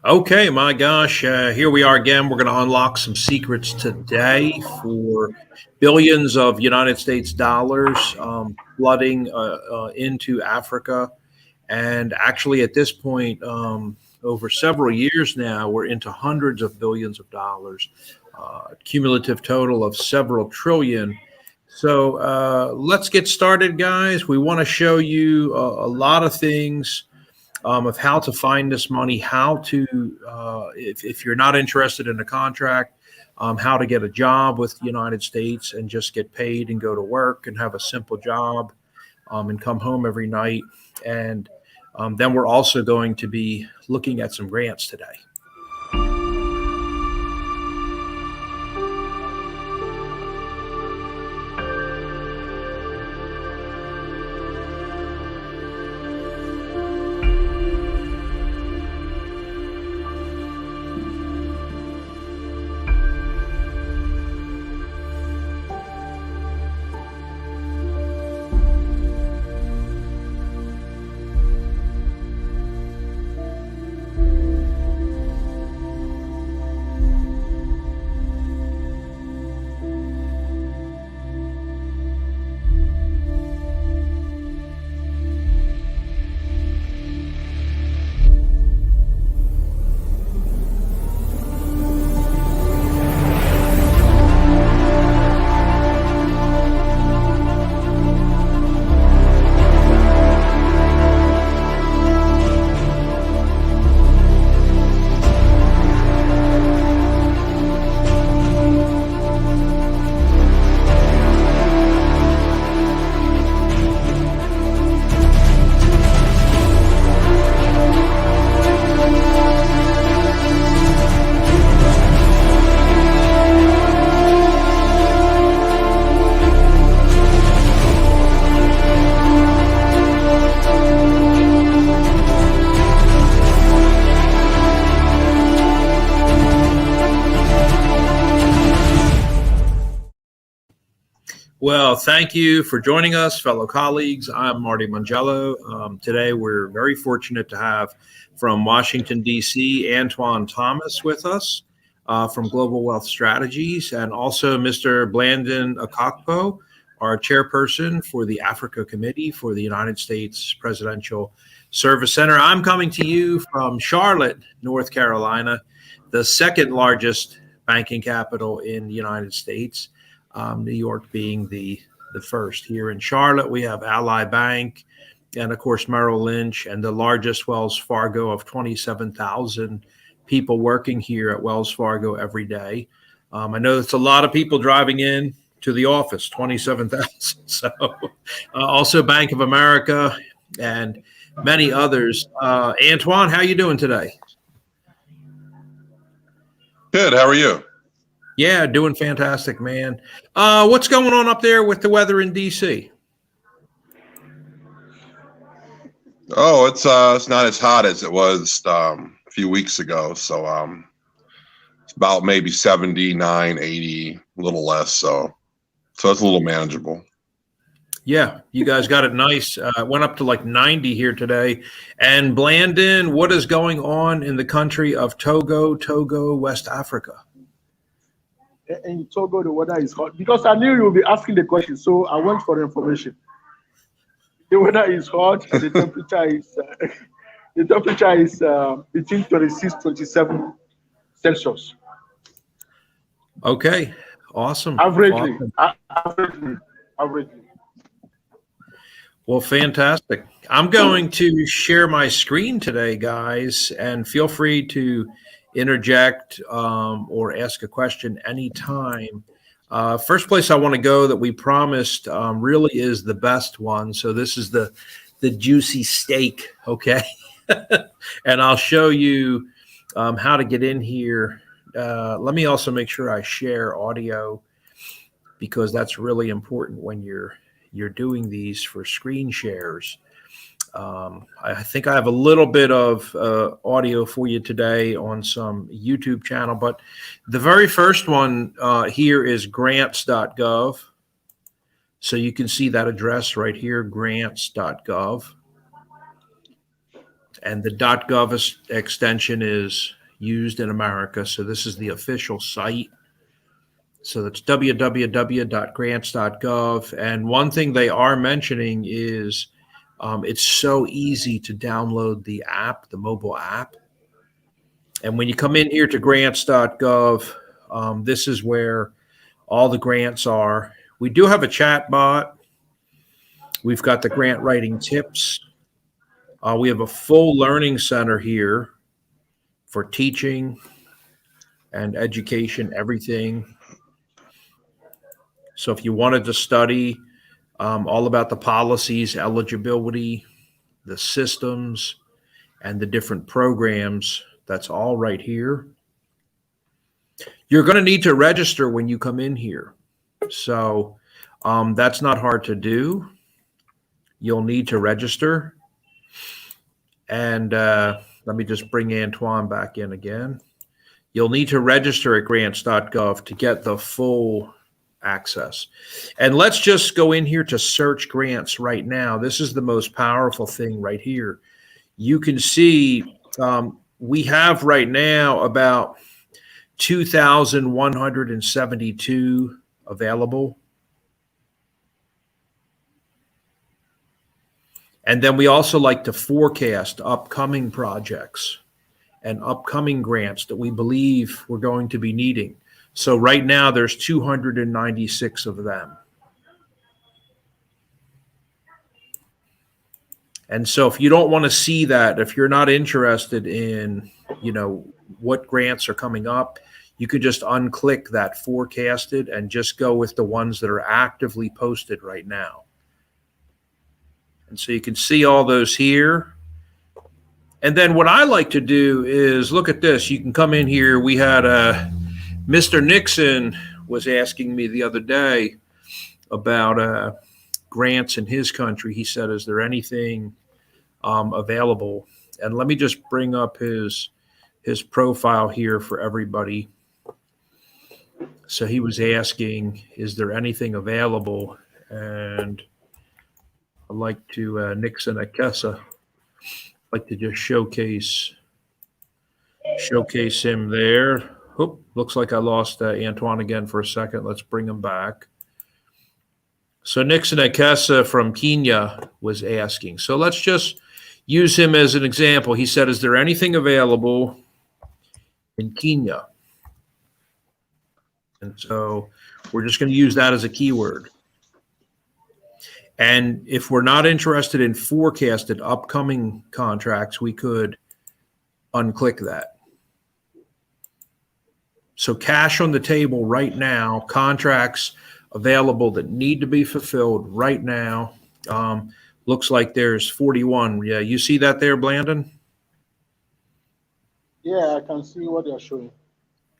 Okay, my gosh, here we are again. We're going to unlock some secrets today for billions of United States dollars flooding into Africa. And actually, at this point, over several years now, we're into hundreds of billions of dollars, cumulative total of several trillion. So let's get started, guys. We want to show you a lot of things of how to find this money, how to, if you're not interested in a contract, how to get a job with the United States and just get paid and go to work and have a simple job and come home every night. And then we're also going to be looking at some grants today. Well, thank you for joining us, fellow colleagues. I'm Marty Mangello. Today, we're very fortunate to have from Washington, D.C., Antoine Thomas with us from Global Wealth Strategies, and also Mr. Blandon Akokpo, our chairperson for the Africa Committee for the United States Presidential Service Center. I'm coming to you from Charlotte, North Carolina, the second largest banking capital in the United States. New York being the first. Here in Charlotte, we have Ally Bank and, of course, Merrill Lynch, and the largest Wells Fargo of 27,000 people working here at Wells Fargo every day. I know it's a lot of people driving in to the office, 27,000. So also Bank of America and many others. Antoine, how you doing today? Good. How are you? Yeah, doing fantastic, man. What's going on up there with the weather in DC? Oh, it's not as hot as it was a few weeks ago. So it's about maybe 79, 80, a little less. So it's a little manageable. Yeah, you guys got it nice. It went up to like 90 here today. And Blandon, what is going on in the country of Togo, West Africa? In Togo, the weather is hot because I knew you would be asking the question, so I went for the information. The weather is hot. And the temperature is between 26, 27 Celsius. Okay, awesome. Averagely. Well, fantastic. I'm going to share my screen today, guys, and feel free to interject or ask a question anytime. First place I want to go that we promised really is the best one. So this is the juicy steak, okay? And I'll show you how to get in here. Let me also make sure I share audio because that's really important when you're doing these for screen shares. I think I have a little bit of audio for you today on some YouTube channel, but the very first one here is Grants.gov. So you can see that address right here, Grants.gov. And the .gov extension is used in America. So this is the official site. So that's www.grants.gov. And one thing they are mentioning is it's so easy to download the app, the mobile app. And when you come in here to grants.gov, this is where all the grants are. We do have a chat bot. We've got the grant writing tips. We have a full learning center here for teaching and education, everything. So if you wanted to study all about the policies, eligibility, the systems, and the different programs, that's all right here. You're going to need to register when you come in here. So that's not hard to do. You'll need to register. And let me just bring Antoine back in again. You'll need to register at grants.gov to get the full access. And let's just go in here to search grants right now. This is the most powerful thing right here. You can see we have right now about 2,172 available. And then we also like to forecast upcoming projects and upcoming grants that we believe we're going to be needing. So right now there's 296 of them. And so if you don't want to see that, if you're not interested in, what grants are coming up, you could just unclick that forecasted and just go with the ones that are actively posted right now. And so you can see all those here. And then what I like to do is look at this. You can come in here. We had Mr. Nixon was asking me the other day about grants in his country. He said, is there anything available? And let me just bring up his profile here for everybody. So he was asking, is there anything available? And I'd like to, Nixon Akessa, like to just showcase him there. Oop, looks like I lost Antoine again for a second. Let's bring him back. So Nixon Akessa from Kenya was asking. So let's just use him as an example. He said, is there anything available in Kenya? And so we're just going to use that as a keyword. And if we're not interested in forecasted upcoming contracts, we could unclick that. So cash on the table right now, contracts available that need to be fulfilled right now. Looks like there's 41. Yeah, you see that there, Blandon? Yeah, I can see what they're showing.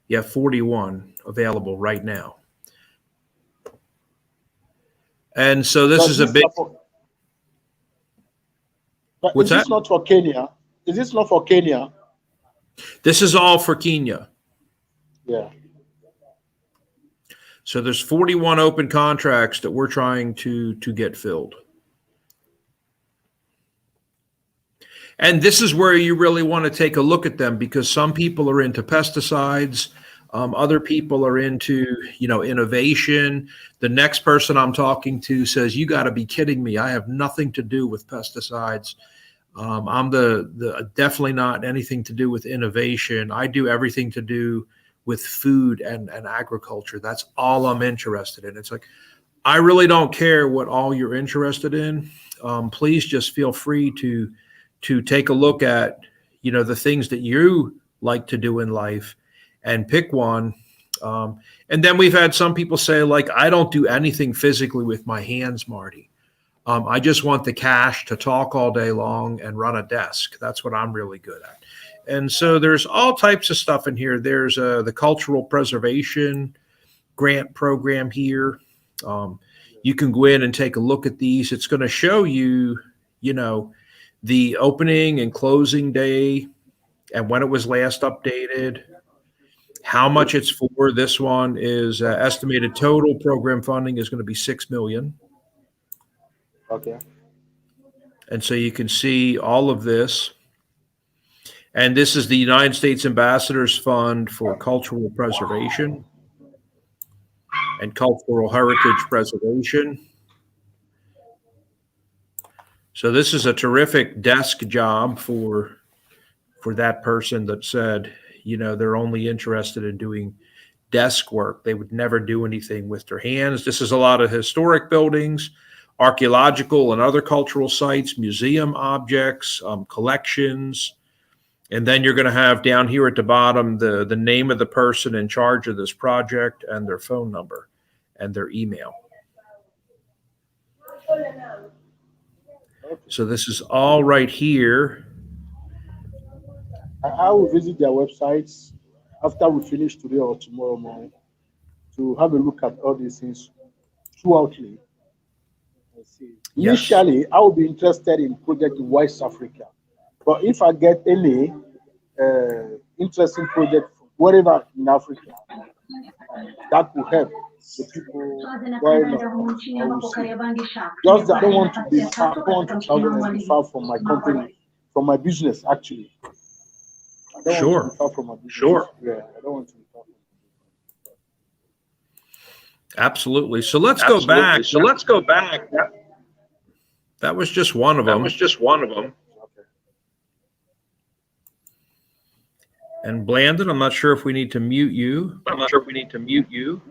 Yeah, 41 available right now. And so this is a big. What's that? Is this not for Kenya? Is this not for Kenya? This is all for Kenya. Yeah. So there's 41 open contracts that we're trying to get filled. And this is where you really want to take a look at them, because some people are into pesticides. Other people are into, innovation. The next person I'm talking to says, you got to be kidding me. I have nothing to do with pesticides. I'm definitely not anything to do with innovation. I do everything to do with food and agriculture. That's all I'm interested in. It's like, I really don't care what all you're interested in. Please just feel free to take a look at, the things that you like to do in life and pick one. And then we've had some people say, like, I don't do anything physically with my hands, Marty. I just want the cash to talk all day long and run a desk. That's what I'm really good at. And so there's all types of stuff in here. There's the cultural preservation grant program here. You can go in and take a look at these. It's going to show you, the opening and closing day and when it was last updated, how much it's for. This one is estimated total program funding is going to be $6 million. Okay. And so you can see all of this. And this is the United States Ambassadors Fund for Cultural Preservation and Cultural Heritage Preservation. So this is a terrific desk job for that person that said, you know, they're only interested in doing desk work. They would never do anything with their hands. This is a lot of historic buildings, archaeological and other cultural sites, museum objects, collections. And then you're going to have down here at the bottom the name of the person in charge of this project and their phone number and their email. So this is all right here. I will visit their websites after we finish today or tomorrow morning to have a look at all these things throughoutly. See. Yes. Initially, I will be interested in project in West Africa, but if I get any interesting project wherever in Africa, that will help the people. Why not? I will see. Just that I don't want to be far, I don't want to travel and be far from my company, from my business actually. I don't want to be far from my business. Sure. Yeah, I don't want to be far from my business. Absolutely. So let's go back. So let's go back. That was just one of them. That was just one of them. Okay. And Blandon, I'm not sure if we need to mute you. I'm not sure if we need to mute you.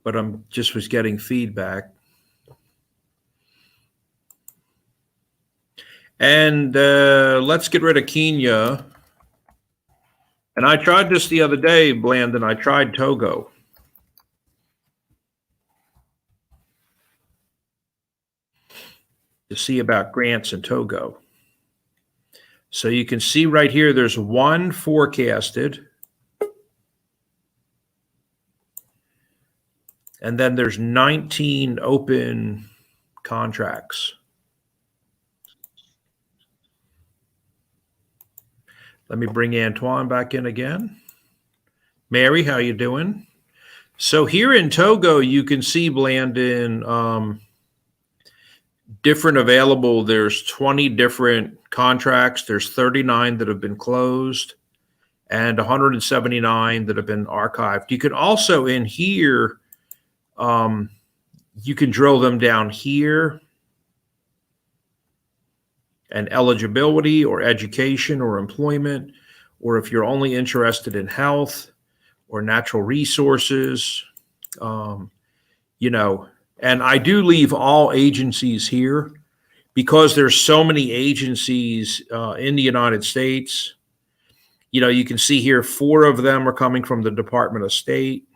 But I'm just was getting feedback. And let's get rid of Kenya. And I tried this the other day, Blandon. I tried Togo. To see about grants in Togo. So you can see right here, there's one forecasted. And then there's 19 open contracts. Let me bring Antoine back in again. Mary, how you doing? So here in Togo, you can see, Blandon, different available. There's 20 different contracts. There's 39 that have been closed and 179 that have been archived. You can also in here, you can drill them down here and eligibility or education or employment, or if you're only interested in health or natural resources, you know, and I do leave all agencies here because there's so many agencies in the United States. You know, you can see here 4 of them are coming from the Department of State.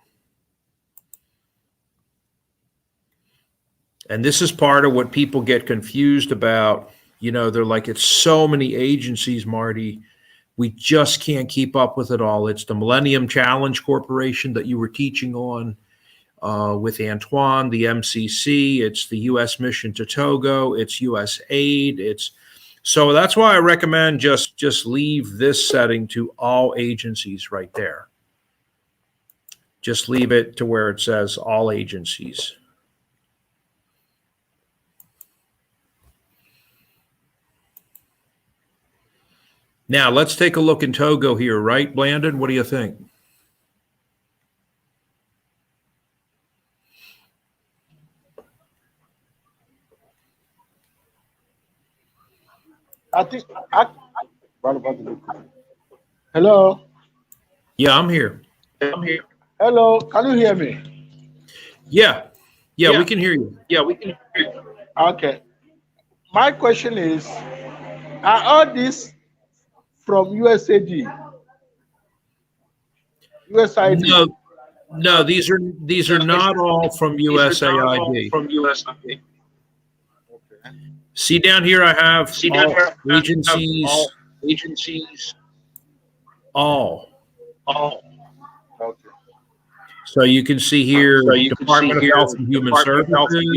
And this is part of what people get confused about. You know, they're like, it's so many agencies, Marty. We just can't keep up with it all. It's the Millennium Challenge Corporation that you were teaching on with Antoine, the MCC. It's the U.S. Mission to Togo. It's USAID. So that's why I recommend just leave this setting to all agencies right there. Just leave it to where it says all agencies. Now, let's take a look in Togo here, right, Blandon? What do you think? I think hello. Yeah, I'm here. I'm here. Hello, can you hear me? Yeah, we can hear you. Yeah, we can hear you. Okay. My question is, are all these from USAID? USAID? No, these are not all from USAID. From USAID. Okay. See down here, I have all agencies. All agencies. All. Okay. So you can see here, Department of Health and Human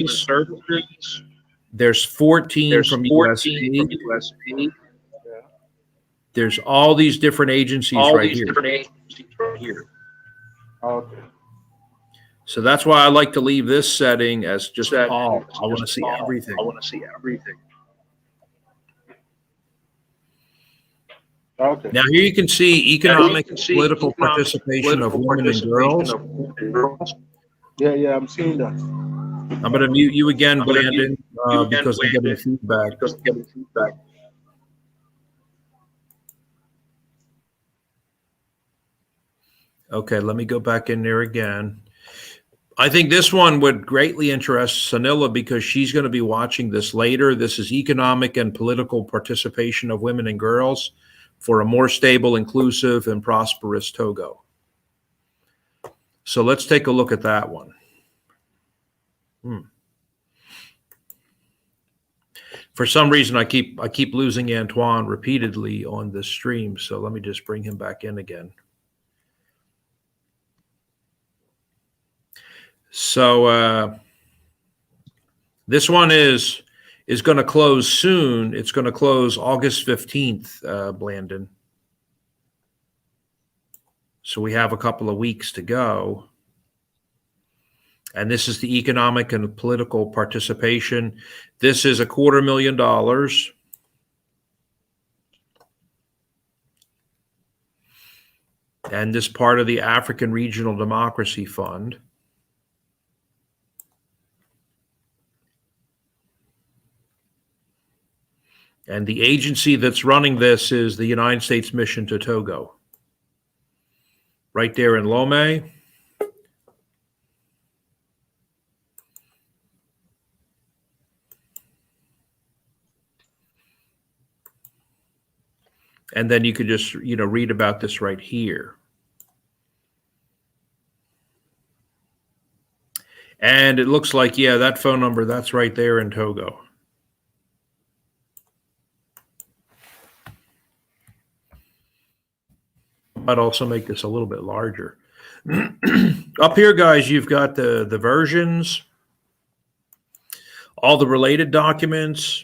Services. There's 14 from USAID. USAID. There's all these different agencies right here. Okay. So that's why I like to leave this setting as just all. I want to see everything. I want to see everything. Okay. Now here you can see economic and political participation of women and girls. Yeah, I'm seeing that. I'm going to mute you again, Blandon, because I'm getting feedback. Okay, let me go back in there again. I think this one would greatly interest Sanila because she's going to be watching this later. This is economic and political participation of women and girls for a more stable, inclusive, and prosperous Togo. So let's take a look at that one. For some reason, I keep losing Antoine repeatedly on this stream. So let me just bring him back in again. So this one is going to close soon. It's going to close August 15th, Blandon. So we have a couple of weeks to go. And this is the economic and political participation. This is $250,000. And this part of the African Regional Democracy Fund. And the agency that's running this is the United States Mission to Togo. Right there in Lomé. And then you could just, read about this right here. And it looks like, yeah, that phone number, that's right there in Togo. I'd also make this a little bit larger. Up here, guys, you've got the versions, all the related documents,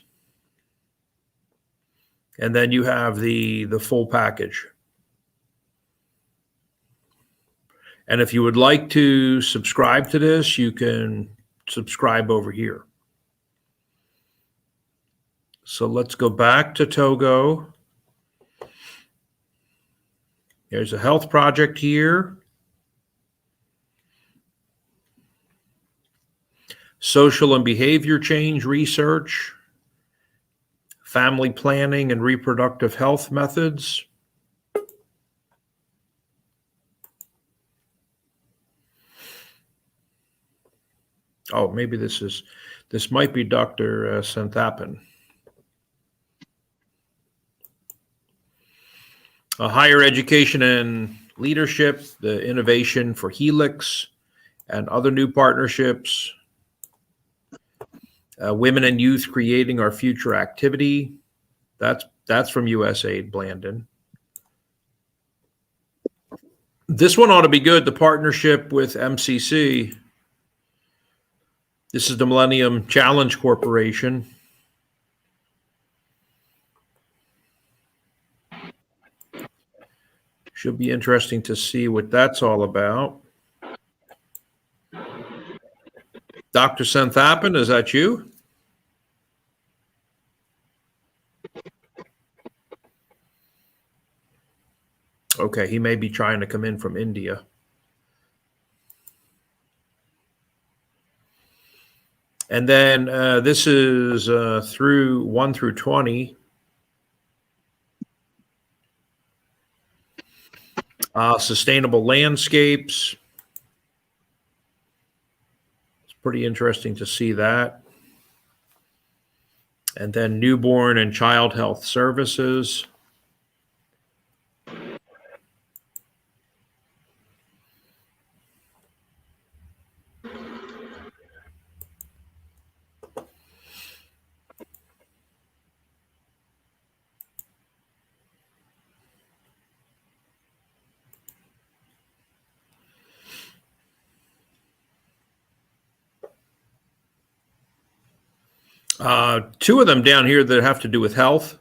and then you have the full package. And if you would like to subscribe to this, you can subscribe over here. So let's go back to Togo. There's a health project here. Social and behavior change research. Family planning and reproductive health methods. Oh, maybe this might be Dr. Santhapan. Higher education and leadership, the innovation for Helix and other new partnerships. Women and youth creating our future activity. That's from USAID, Blandon. This one ought to be good. The partnership with MCC. This is the Millennium Challenge Corporation. Should be interesting to see what that's all about. Dr. Santhapan, is that you? Okay, he may be trying to come in from India. And then this is through 1 through 20. Sustainable landscapes. It's pretty interesting to see that. And then newborn and child health services. Two of them down here that have to do with health.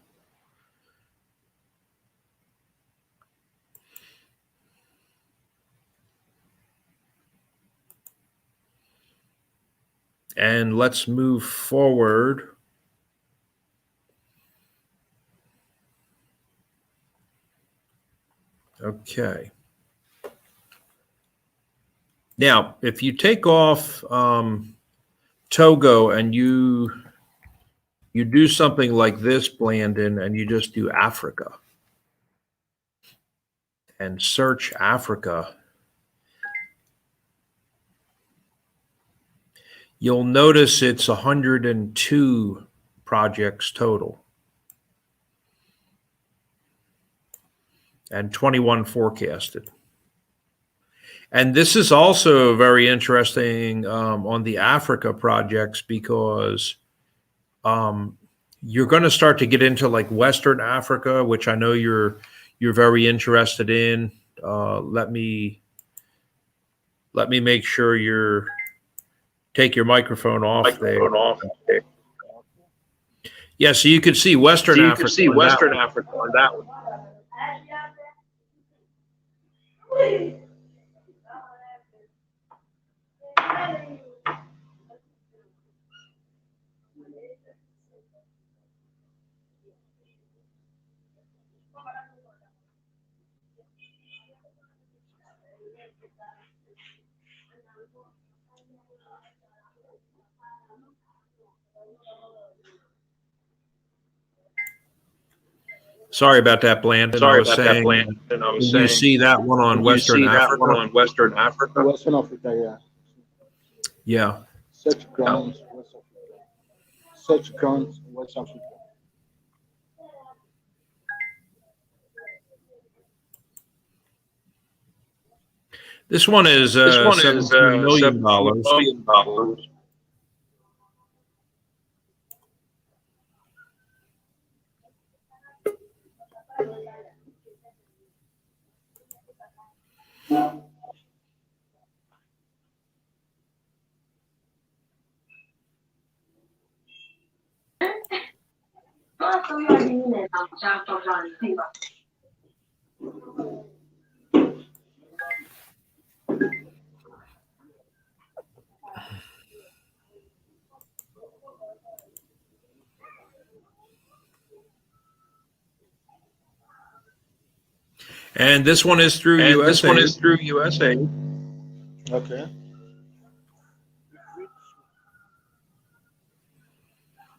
And let's move forward. Okay. Now, if you take off Togo and you do something like this, Blandon, and you just do Africa and search Africa, you'll notice it's 102 projects total and 21 forecasted. And this is also very interesting on the Africa projects because you're going to start to get into like Western Africa, which I know you're very interested in. Let me make sure you're take your microphone off there. Yeah, so you can see Western Africa. Africa on that one. Sorry about that, Blandon. Sorry I was about saying, that, Blandon. I was you saying, see that one on Western Africa? Western Africa? Western Africa, yeah. Yeah. Search grounds, West Africa. Search grounds, West Africa. This one is $17 million. $17 million. And this one is through And USAID. this one is through USAID. Okay.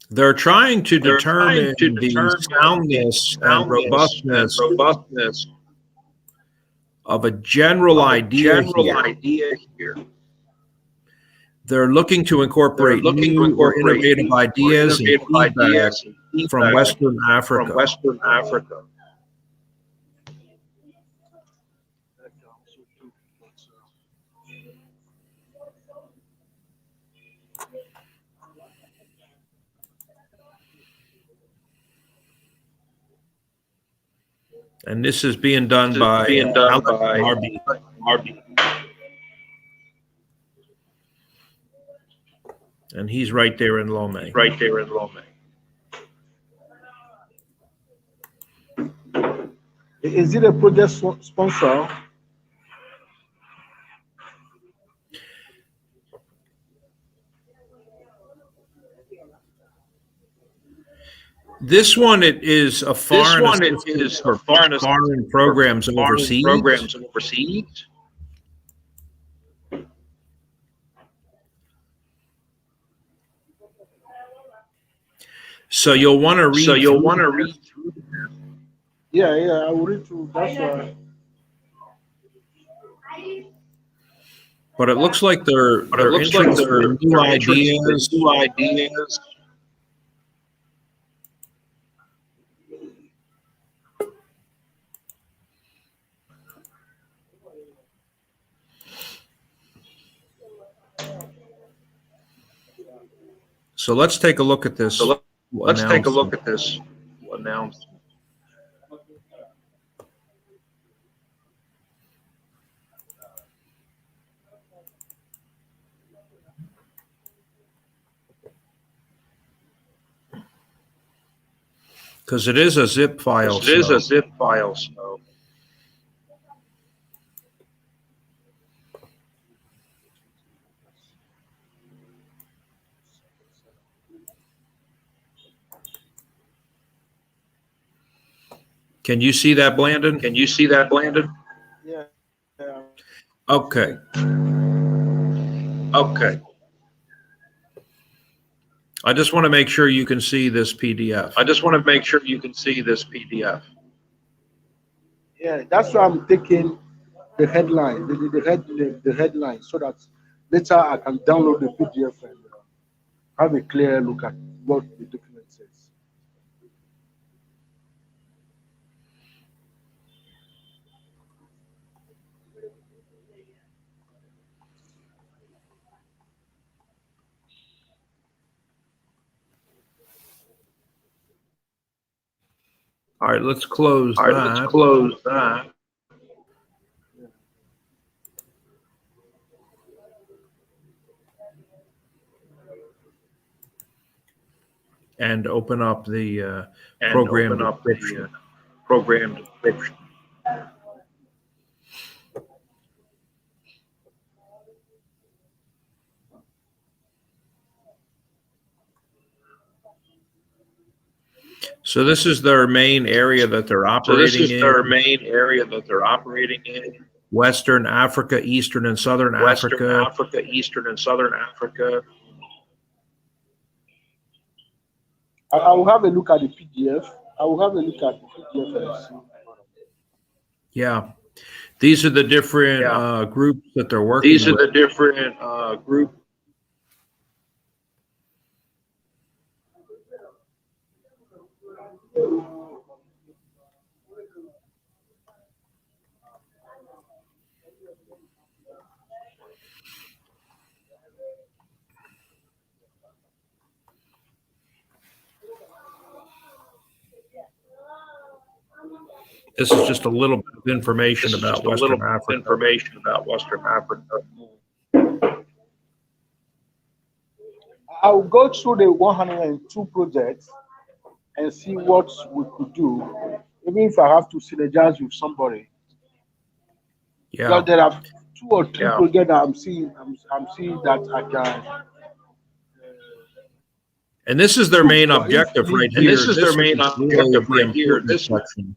They're trying to determine the soundness and robustness of a general idea here. They're looking to incorporate new or innovative ideas and feedback from Western Africa. And this is being done by Alex Marby. And he's right there in Lomé. Is it a project sponsor? This one, it is a foreign assistance for foreign programs overseas. So you'll want to read. Through. Yeah, I will read through. That's why. But it looks like they're interested in new ideas. So let's take a look at this. Announcement. Because it is a zip file. So. Can you see that, Blandon? Can you see that, Blandon? Yeah. Yeah. Okay. Okay. I just want to make sure you can see this PDF. I just want to make sure you can see this PDF. Yeah, that's why I'm taking the headline, the headline, so that later I can download the PDF and have a clear look at what the document says. All right, let's close All right, let's that. close that. And open up the And program open up description. the program description. So this is their main area that they're So operating this is in. their main area that they're operating in. Western Africa, Eastern and Southern Western Africa. Africa, Eastern and Southern Africa. I will have a look at the PDF. I will have a look at the PDF and see. Yeah. These are the different Yeah. groups that they're working These are with. the different groups. This is just a little bit of information This is about just a little Western bit of Africa. information about Western Africa. I will go through the 102 projects and see what we could do, even if I have to synergize with somebody. Yeah. Because there are 2 or 3 Yeah. projects that I'm seeing that I can. And this is their main Well, objective right and here. this is their main objective really right here. important This- section.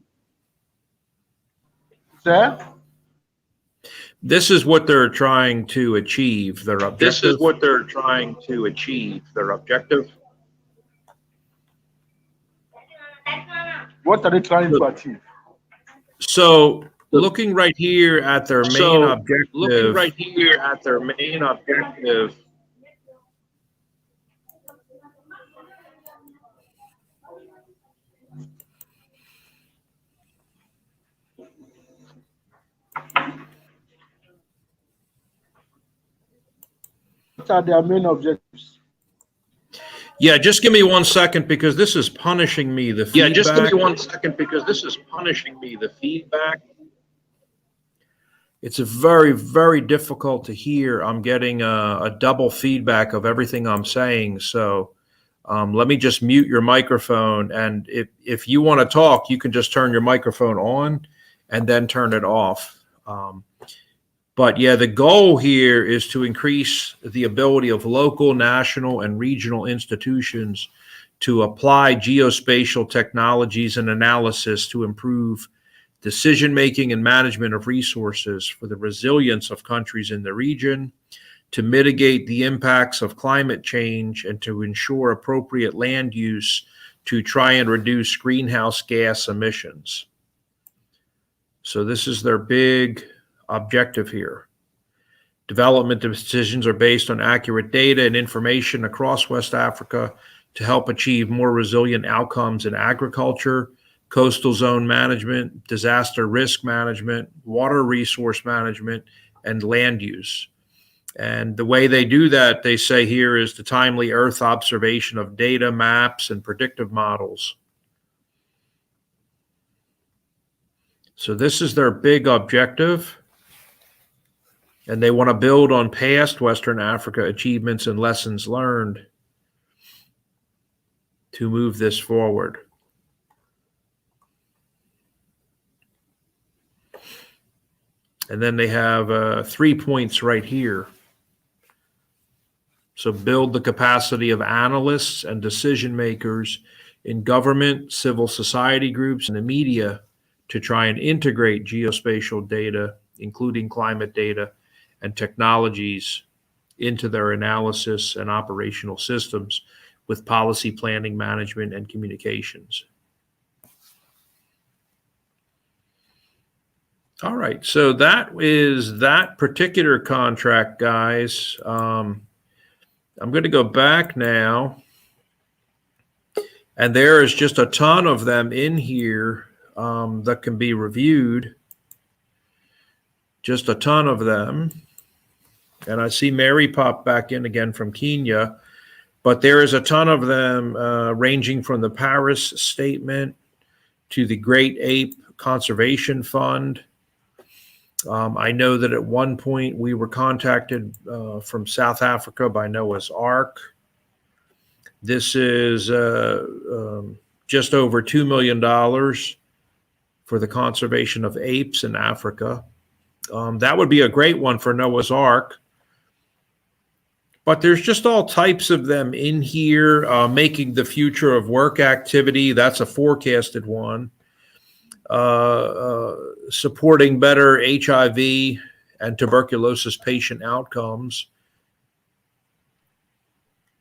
Sir? This is what they're trying to achieve, their objective. This is what they're trying to achieve, their objective. What are they trying to achieve? So looking right here at their main So, objective. looking right here at their main objective. What are their main objectives? Yeah, just give me 1 second because this is punishing me. The feedback. Yeah, just give me 1 second because this is punishing me, the feedback. It's a very, very difficult to hear. I'm getting a double feedback of everything I'm saying. So let me just mute your microphone. And if you want to talk, you can just turn your microphone on and then turn it off. But yeah, the goal here is to increase the ability of local, national, and regional institutions to apply geospatial technologies and analysis to improve decision-making and management of resources for the resilience of countries in the region, to mitigate the impacts of climate change, and to ensure appropriate land use to try and reduce greenhouse gas emissions. So this is their big objective here. Development decisions are based on accurate data and information across West Africa to help achieve more resilient outcomes in agriculture, coastal zone management, disaster risk management, water resource management, and land use. And the way they do that, they say here, is the timely Earth observation of data, maps, and predictive models. So this is their big objective. And they want to build on past Western Africa achievements and lessons learned to move this forward. And then they have 3 points right here. So build the capacity of analysts and decision makers in government, civil society groups, and the media to try and integrate geospatial data, including climate data and technologies, into their analysis and operational systems with policy planning, management, and communications. All right, so that is that particular contract, guys. I'm going to go back now, and there is just a ton of them in here that can be reviewed. Just a ton of them. And I see Mary pop back in again from Kenya, but there is a ton of them ranging from the Paris Statement to the Great Ape Conservation Fund. I know that at one point we were contacted from South Africa by Noah's Ark. This is just over $2 million for the conservation of apes in Africa. That would be a great one for Noah's Ark. But there's just all types of them in here. Making the Future of Work activity, that's a forecasted one. Supporting better HIV and tuberculosis patient outcomes.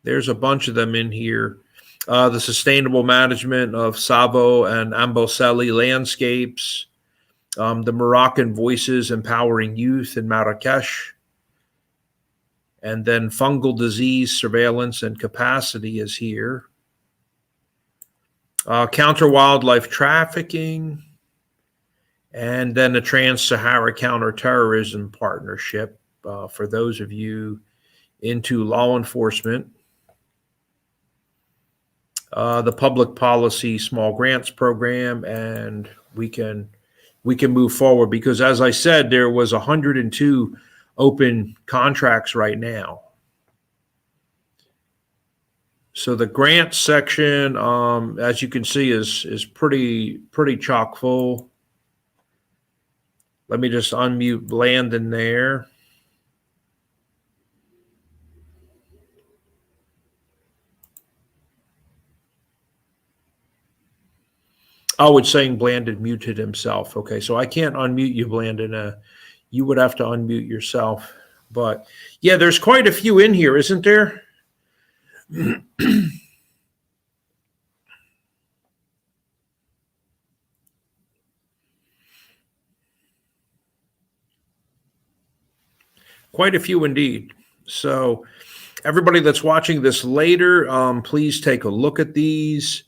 There's a bunch of them in here. The sustainable management of Savo and Amboseli landscapes. The Moroccan Voices empowering youth in Marrakesh. And then fungal disease surveillance and capacity is here. Counter wildlife trafficking. And then the Trans-Sahara Counterterrorism Partnership for those of you into law enforcement. The Public Policy Small Grants Program, and we can move forward because, as I said, there was 102 open contracts right now. So the grants section, as you can see, is pretty chock full. Let me just unmute Landon there. Oh, it's saying Blandon muted himself. Okay, so I can't unmute you, Blandon. You would have to unmute yourself. But yeah, there's quite a few in here, isn't there? Quite a few indeed. So everybody that's watching this later, please take a look at these.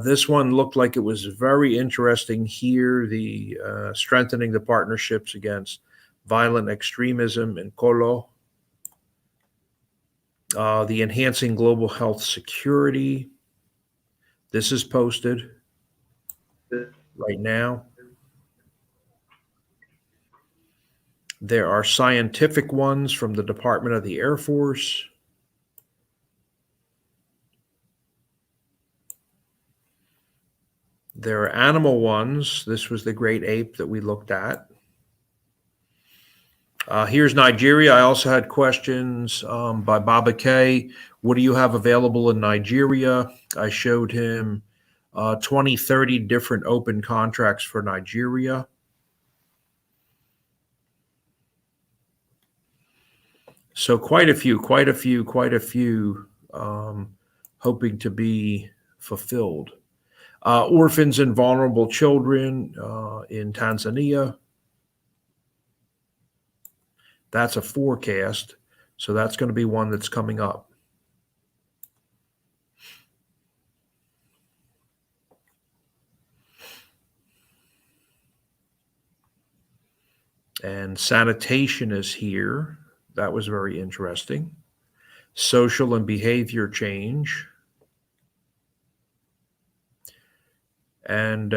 This one looked like it was very interesting here, the strengthening the partnerships against violent extremism in Kolo, the enhancing global health security. This is posted right now. There are scientific ones from the Department of the Air Force. There are animal ones. This was the great ape that we looked at. Here's Nigeria. I also had questions by Baba K. What do you have available in Nigeria? I showed him 20, 30 different open contracts for Nigeria. So quite a few, hoping to be fulfilled. Orphans and vulnerable children in Tanzania. That's a forecast, so that's going to be one that's coming up. And sanitation is here. That was very interesting. Social and behavior change. And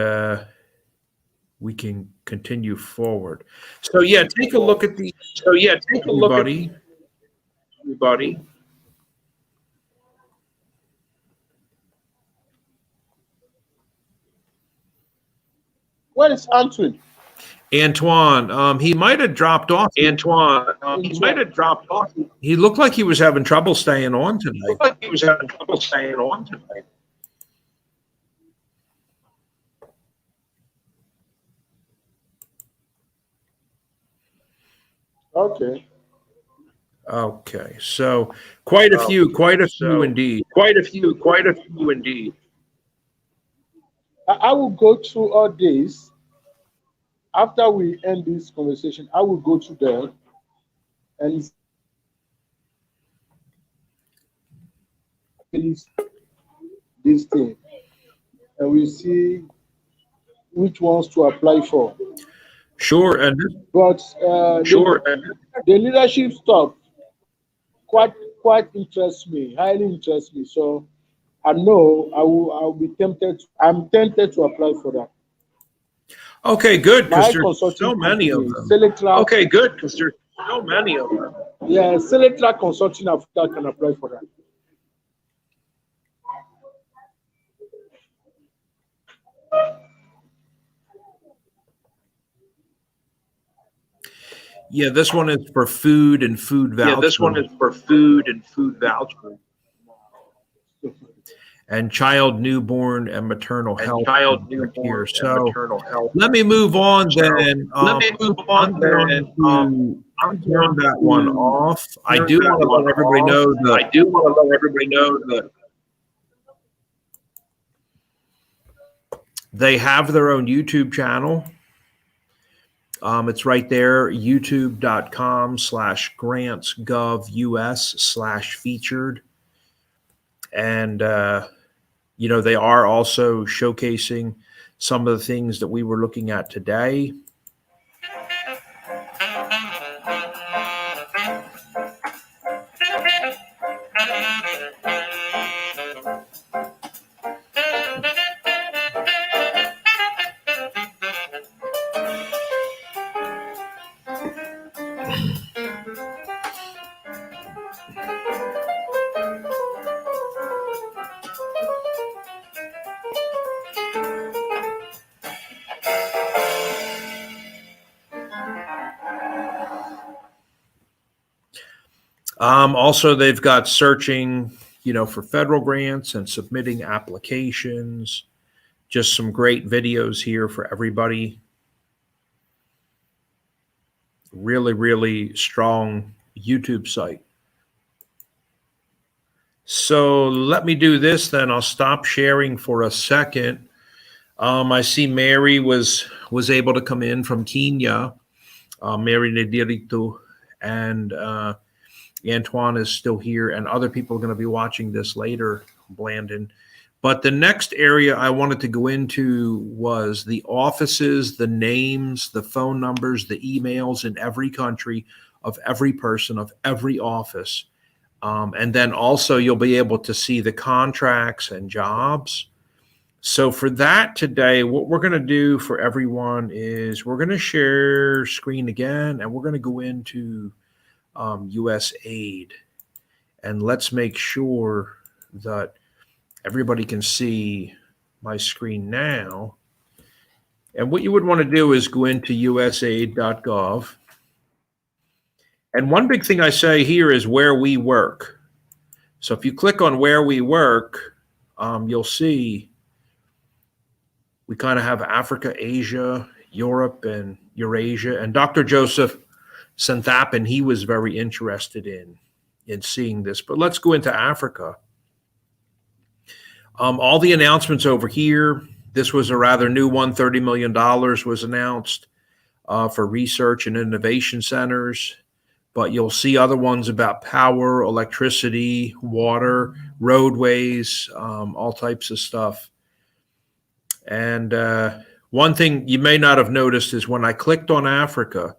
we can continue forward. So yeah, take a look at the. So yeah, take a look at everybody. Where is Antoine? Antoine, he might have dropped off. He might have dropped off. He looked like he was having trouble staying on tonight. Okay. Okay, so quite a few indeed. Quite a few indeed. I will go through all this. After we end this conversation, I will go to them and this thing, and we see which ones to apply for. Sure, and But Sure. the leadership stuff quite interests me, highly interests me. So I know I'll be tempted. I'm tempted to apply for that. okay, good, because My there's consulting so many of company, them. Selectra. Okay, good, because there's so many of them. Yeah, Selectra Consulting Africa can apply for that. Yeah, this one is for food and food voucher. Yeah, this one is for food and food voucher. And child, newborn, and maternal And health child, here. newborn, and So maternal health. let me move on So, then. let me move on I'm then. going to turn that one off. I turn do that want to one let everybody know I that do want to let everybody know that they have their own YouTube channel. It's right there, youtube.com/Grants.gov US/featured. And, they are also showcasing some of the things that we were looking at today. Also, they've got searching, for federal grants and submitting applications. Just some great videos here for everybody. Really, really strong YouTube site. So let me do this then. I'll stop sharing for a second. I see Mary was able to come in from Kenya. Mary Nedirito and Antoine is still here, and other people are going to be watching this later, Blandon. But the next area I wanted to go into was the offices, the names, the phone numbers, the emails in every country of every person, of every office. And then also you'll be able to see the contracts and jobs. So for that today, what we're going to do for everyone is we're going to share screen again, and we're going to go into USAID. And let's make sure that everybody can see my screen now. And what you would want to do is go into USAID.gov. And one big thing I say here is where we work. So if you click on where we work, you'll see we kind of have Africa, Asia, Europe, and Eurasia. And Dr. Joseph Santhapan, he was very interested in seeing this. But let's go into Africa. All the announcements over here. This was a rather new one. $30 million was announced for research and innovation centers. But you'll see other ones about power, electricity, water, roadways, all types of stuff. And one thing you may not have noticed is when I clicked on Africa,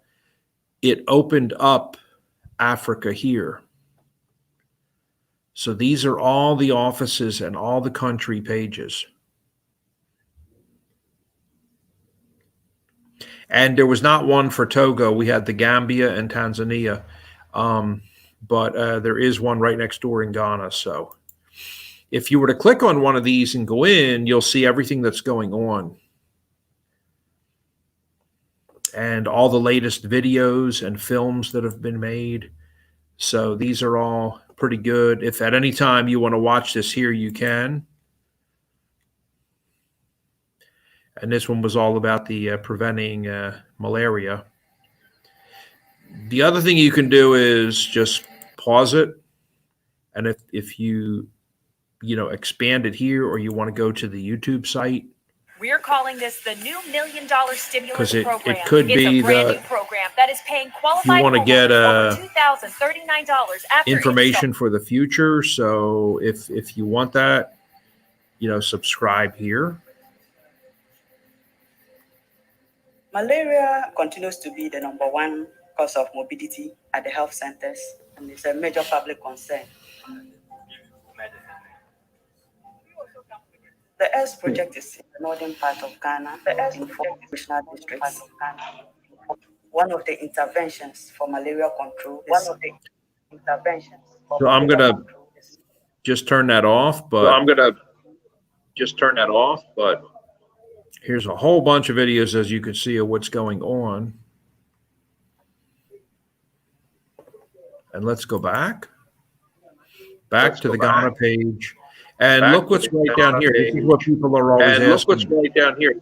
it opened up Africa here. So these are all the offices and all the country pages. And there was not one for Togo. We had the Gambia and Tanzania. But there is one right next door in Ghana. So if you were to click on one of these and go in, you'll see everything that's going on. And all the latest videos and films that have been made. So these are all pretty good. If at any time you want to watch this here, you can. And this one was all about the preventing malaria. The other thing you can do is just pause it. And if you expand it here, or you want to go to the YouTube site. We're calling this the new $1 million stimulus program. It could be it's a brand new program that is paying qualified you want to get over $2,039 after information for the future. So if you want that, subscribe here. Malaria continues to be the #1 cause of morbidity at the health centers, and it's a major public concern. The EARTH project is in the northern part of Ghana, in 4 regional districts. One of the interventions for malaria control is So I'm going to just turn that off, but here's a whole bunch of videos, as you can see, of what's going on. And let's go back to the Ghana page. And look what's right down here. This is what people are always asking. Look what's right down here.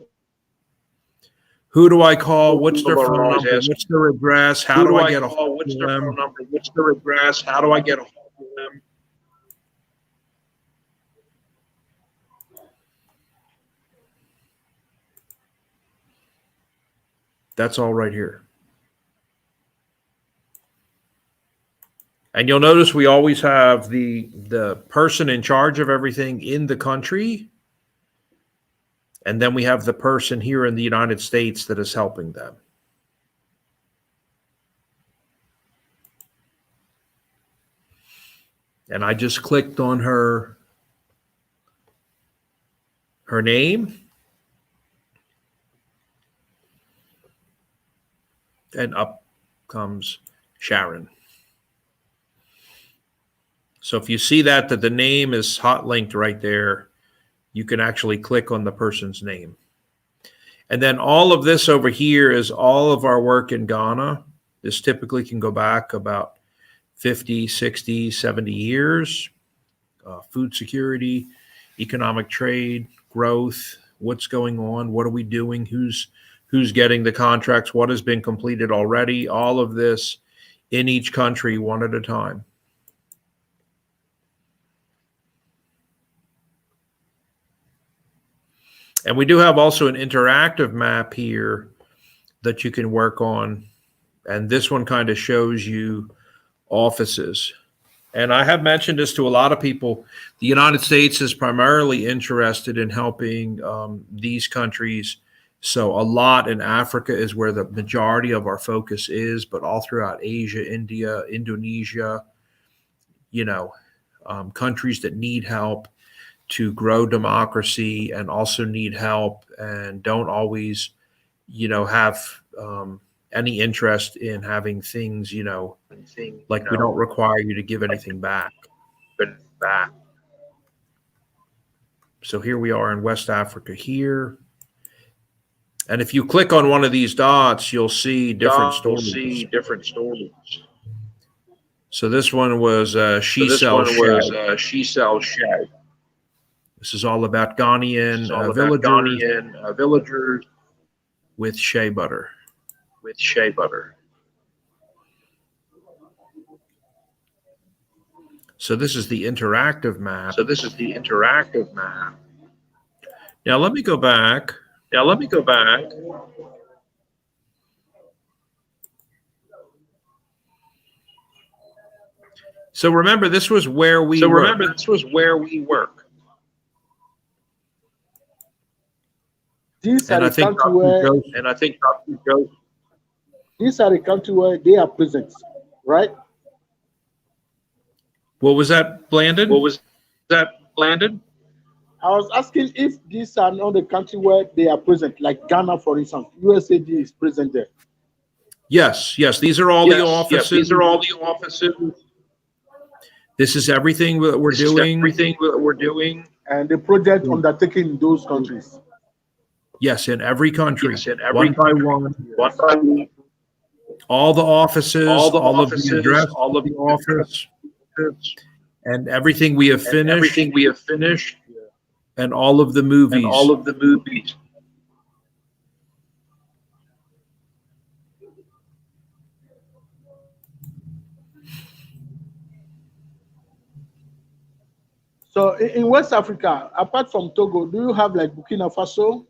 Who do I call? What's their phone number? What's their address? How do I get a hold What's of their them? phone number? What's their address? How do I get a hold of them? That's all right here. And you'll notice we always have the person in charge of everything in the country. And then we have the person here in the United States that is helping them. And I just clicked on her name. And up comes Sharon. So if you see that the name is hot linked right there, you can actually click on the person's name. And then all of this over here is all of our work in Ghana. This typically can go back about 50, 60, 70 years. Food security, economic trade, growth, what's going on, what are we doing, who's getting the contracts, what has been completed already, all of this in each country one at a time. And we do have also an interactive map here that you can work on. And this one kind of shows you offices. And I have mentioned this to a lot of people. The United States is primarily interested in helping these countries. So a lot in Africa is where the majority of our focus is, but all throughout Asia, India, Indonesia, countries that need help to grow democracy and also need help and don't always, have any interest in having things, like we don't require you to give anything back. So here we are in West Africa here. And if you click on one of these dots, you'll see different stories. So this one was She Sells Shay. This is all about Ghanaian villagers with shea butter. So this is the interactive map. Now let me go back. So remember, this was where we work. These are the country where they are present, right? What was that, Blandon? I was asking if these are not the country where they are present, like Ghana, for instance. USAID is present there. Yes. These are all the offices. This is everything that we're doing. And the project undertaken in those countries. Yes, in every country. One by one. All the offices, all of the address, all of the office, and everything we have finished. And all of the movies. So in West Africa, apart from Togo, do you have like Burkina Faso?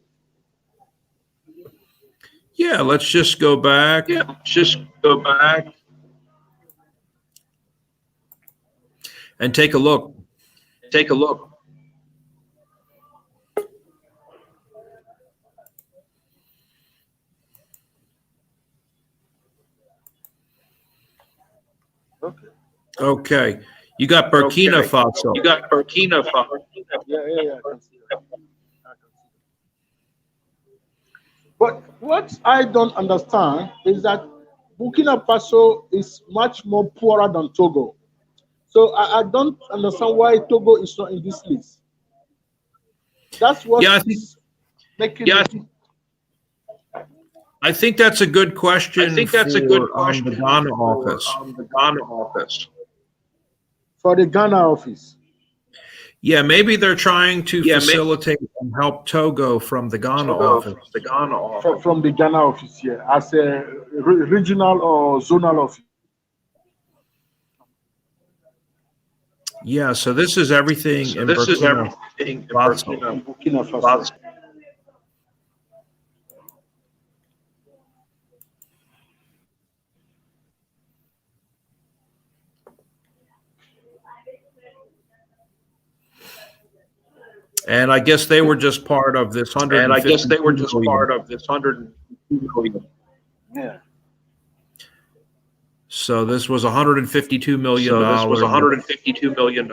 Yeah, let's just go back. Yeah, just go back. And take a look. Take a look. Okay. Okay. You got Burkina Okay. Faso. You got Burkina Faso. Yeah. I can see that. But what I don't understand is that Burkina Faso is much more poorer than Togo. So I don't understand why Togo is not in this list. That's what Yeah, I think is making Yeah, I think that's a good question I think that's a good question the Ghana for, office. the Ghana office. for the Ghana office. Yeah, maybe they're trying to Yeah, facilitate and help Togo from the Ghana office. The Ghana office. From the Ghana office here as a regional or zonal office. Yeah, so this is everything So in this is Burkina everything in Faso. Burkina Faso. And I guess they were just part of this 150 And I guess they were just million. part of this 150 million. Yeah. So this was $152 million. So this was $152 million.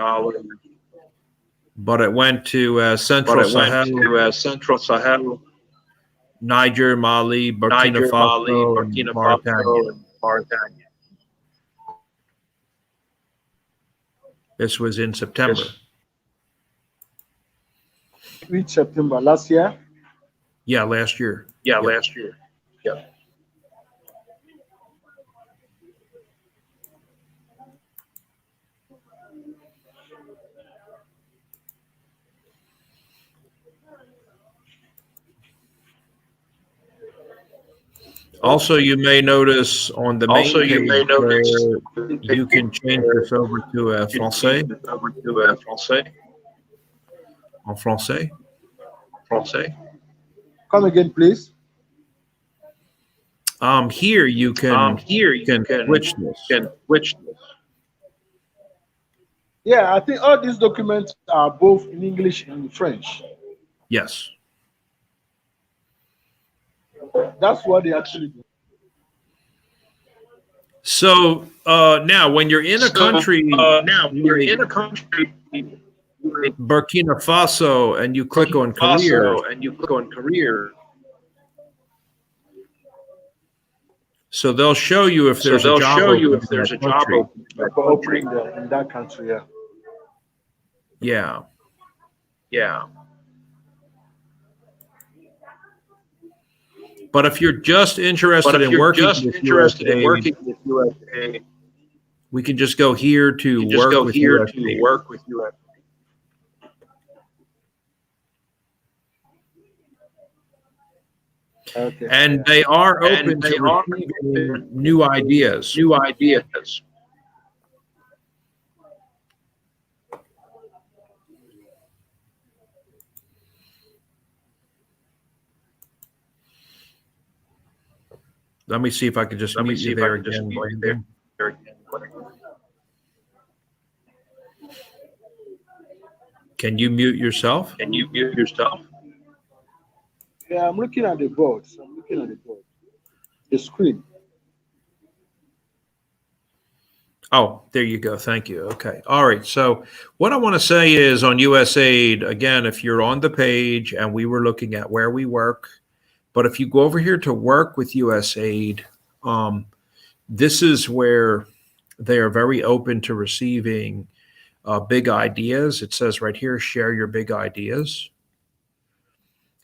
But it went to Central Sahel, Central Sahel, Niger, Mali, Burkina Niger, Faso, Mali, and Burkina Mauritania. Faso, and Mauritania. This was in September. Which September last year? Yeah, last year. Yeah, Yep. last year. Yeah. Also, you may notice on the main Also, you page may notice where you can change this over to français. Over to français. En français. Français. Come again, please. Here you can Here you can switch this. switch this. Yeah, I think all these documents are both in English and French. Yes. That's what they actually do. So now, when you're in a country, now you're in a country, Burkina Faso, and you click on career, and you click on career. so they'll show you if So there's they'll a job show you opening if there's a in that job country. opening in that For country. opening there in that country, yeah. Yeah. Yeah. But if you're just interested But if in you're working just with interested in USAID, working with USAID, we can just go here to you just work go with here USAID. to work with USAID. Okay. And they are And open they to are receiving new ideas. New ideas. Let me see if I can just Let me mute see you if I there can just again. mute you there again. Can you mute yourself? Can you mute yourself? Yeah, I'm looking at the board. So I'm looking at the board. The screen. Oh, there you go. Thank you. Okay. All right. So what I want to say is on USAID, again, if you're on the page and we were looking at where we work, but if you go over here to work with USAID, this is where they are very open to receiving big ideas. It says right here, share your big ideas.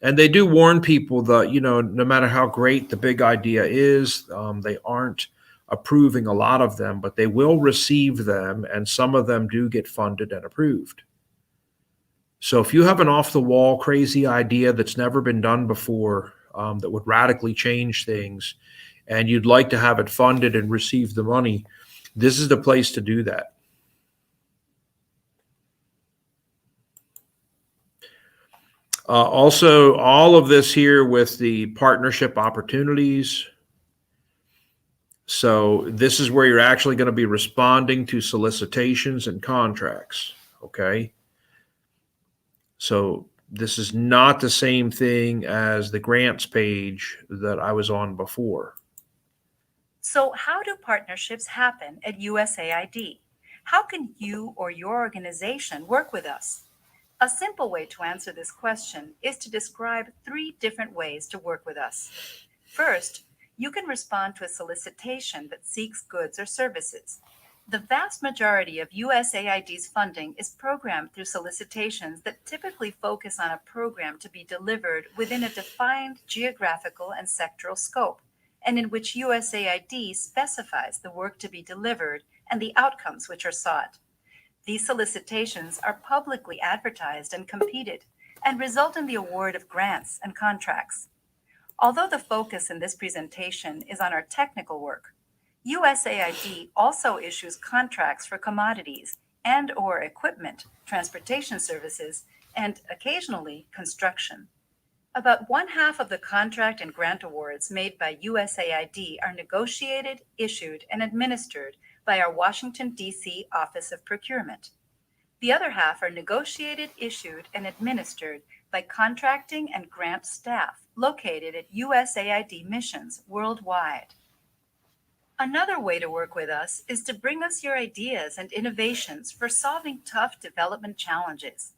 And they do warn people that, no matter how great the big idea is, they aren't approving a lot of them, but they will receive them, and some of them do get funded and approved. So if you have an off-the-wall crazy idea that's never been done before, that would radically change things, and you'd like to have it funded and receive the money, this is the place to do that. Also, all of this here with the partnership opportunities. So this is where you're actually going to be responding to solicitations and contracts, okay? So this is not the same thing as the grants page that I was on before. So, how do partnerships happen at USAID? How can you or your organization work with us? A simple way to answer this question is to describe 3 different ways to work with us. First, you can respond to a solicitation that seeks goods or services. The vast majority of USAID's funding is programmed through solicitations that typically focus on a program to be delivered within a defined geographical and sectoral scope, and in which USAID specifies the work to be delivered and the outcomes which are sought. These solicitations are publicly advertised and competed, and result in the award of grants and contracts. Although the focus in this presentation is on our technical work, USAID also issues contracts for commodities and/or equipment, transportation services, and occasionally construction. About 1/2 of the contract and grant awards made by USAID are negotiated, issued, and administered by our Washington, D.C. Office of Procurement. The other half are negotiated, issued, and administered by contracting and grant staff located at USAID missions worldwide. Another way to work with us is to bring us your ideas and innovations for solving tough development challenges.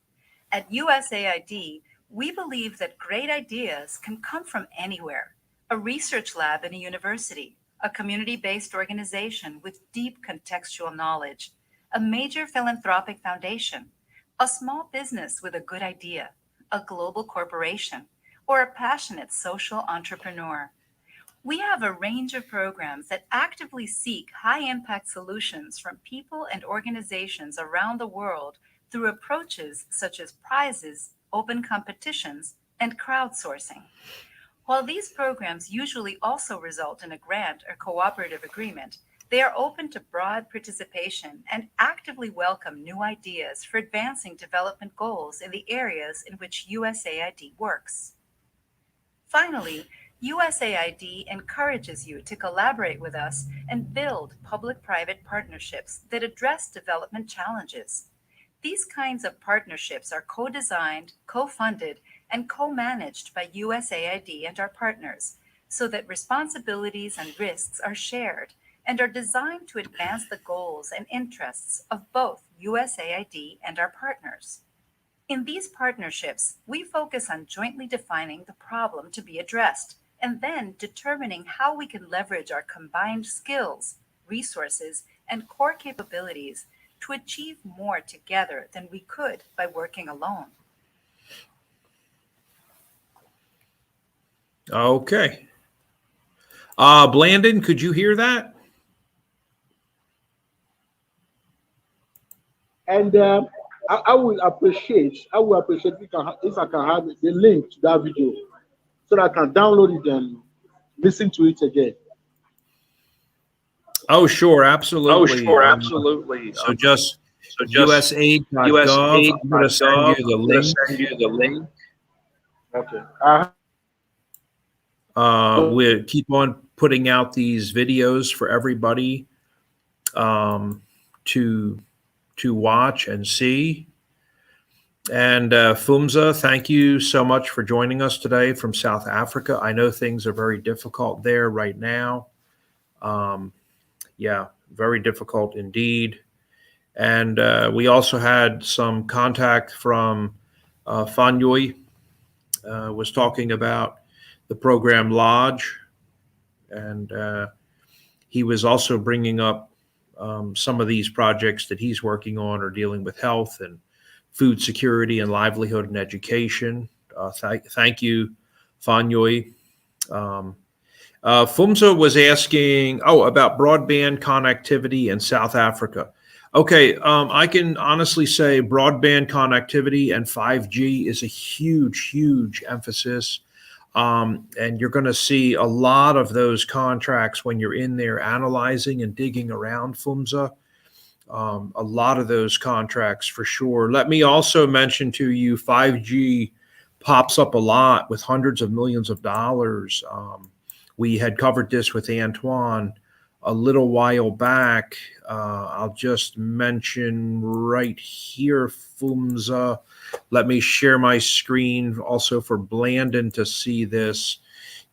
At USAID, we believe that great ideas can come from anywhere: a research lab in a university, a community-based organization with deep contextual knowledge, a major philanthropic foundation, a small business with a good idea, a global corporation, or a passionate social entrepreneur. We have a range of programs that actively seek high-impact solutions from people and organizations around the world through approaches such as prizes, open competitions, and crowdsourcing. While these programs usually also result in a grant or cooperative agreement, they are open to broad participation and actively welcome new ideas for advancing development goals in the areas in which USAID works. Finally, USAID encourages you to collaborate with us and build public-private partnerships that address development challenges. These kinds of partnerships are co-designed, co-funded, and co-managed by USAID and our partners, so that responsibilities and risks are shared and are designed to advance the goals and interests of both USAID and our partners. In these partnerships, we focus on jointly defining the problem to be addressed and then determining how we can leverage our combined skills, resources, and core capabilities to achieve more together than we could by working alone. Okay. Blandon, could you hear that? And I will appreciate if I can have the link to that video so that I can download it and listen to it again. Oh, sure, absolutely. Oh, sure, absolutely. So just USAID.gov. I'm going to send you the link. Okay. We'll keep on putting out these videos for everybody to watch and see. And Fumza, thank you so much for joining us today from South Africa. I know things are very difficult there right now. Yeah, very difficult indeed. And we also had some contact from Fanyoy, was talking about the program Lodge. And he was also bringing up some of these projects that he's working on are dealing with health and food security and livelihood and education. Thank you, Fanyoy. Fumza was asking, about broadband connectivity in South Africa. Okay, I can honestly say broadband connectivity and 5G is a huge, huge emphasis. And you're going to see a lot of those contracts when you're in there analyzing and digging around, Fumza. A lot of those contracts for sure. Let me also mention to you 5G pops up a lot with hundreds of millions of dollars. We had covered this with Antoine a little while back. I'll just mention right here, FUMSA. Let me share my screen also for Blandon to see this.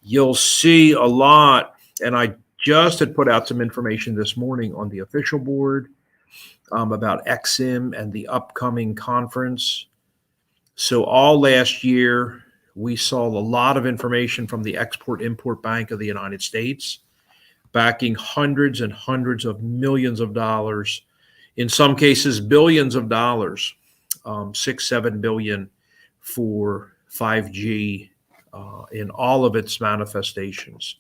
You'll see a lot, and I just had put out some information this morning on the official board about Exim and the upcoming conference. So all last year, we saw a lot of information from the Export-Import Bank of the United States, backing hundreds and hundreds of millions of dollars, in some cases billions of dollars, 6-7 billion for 5G in all of its manifestations.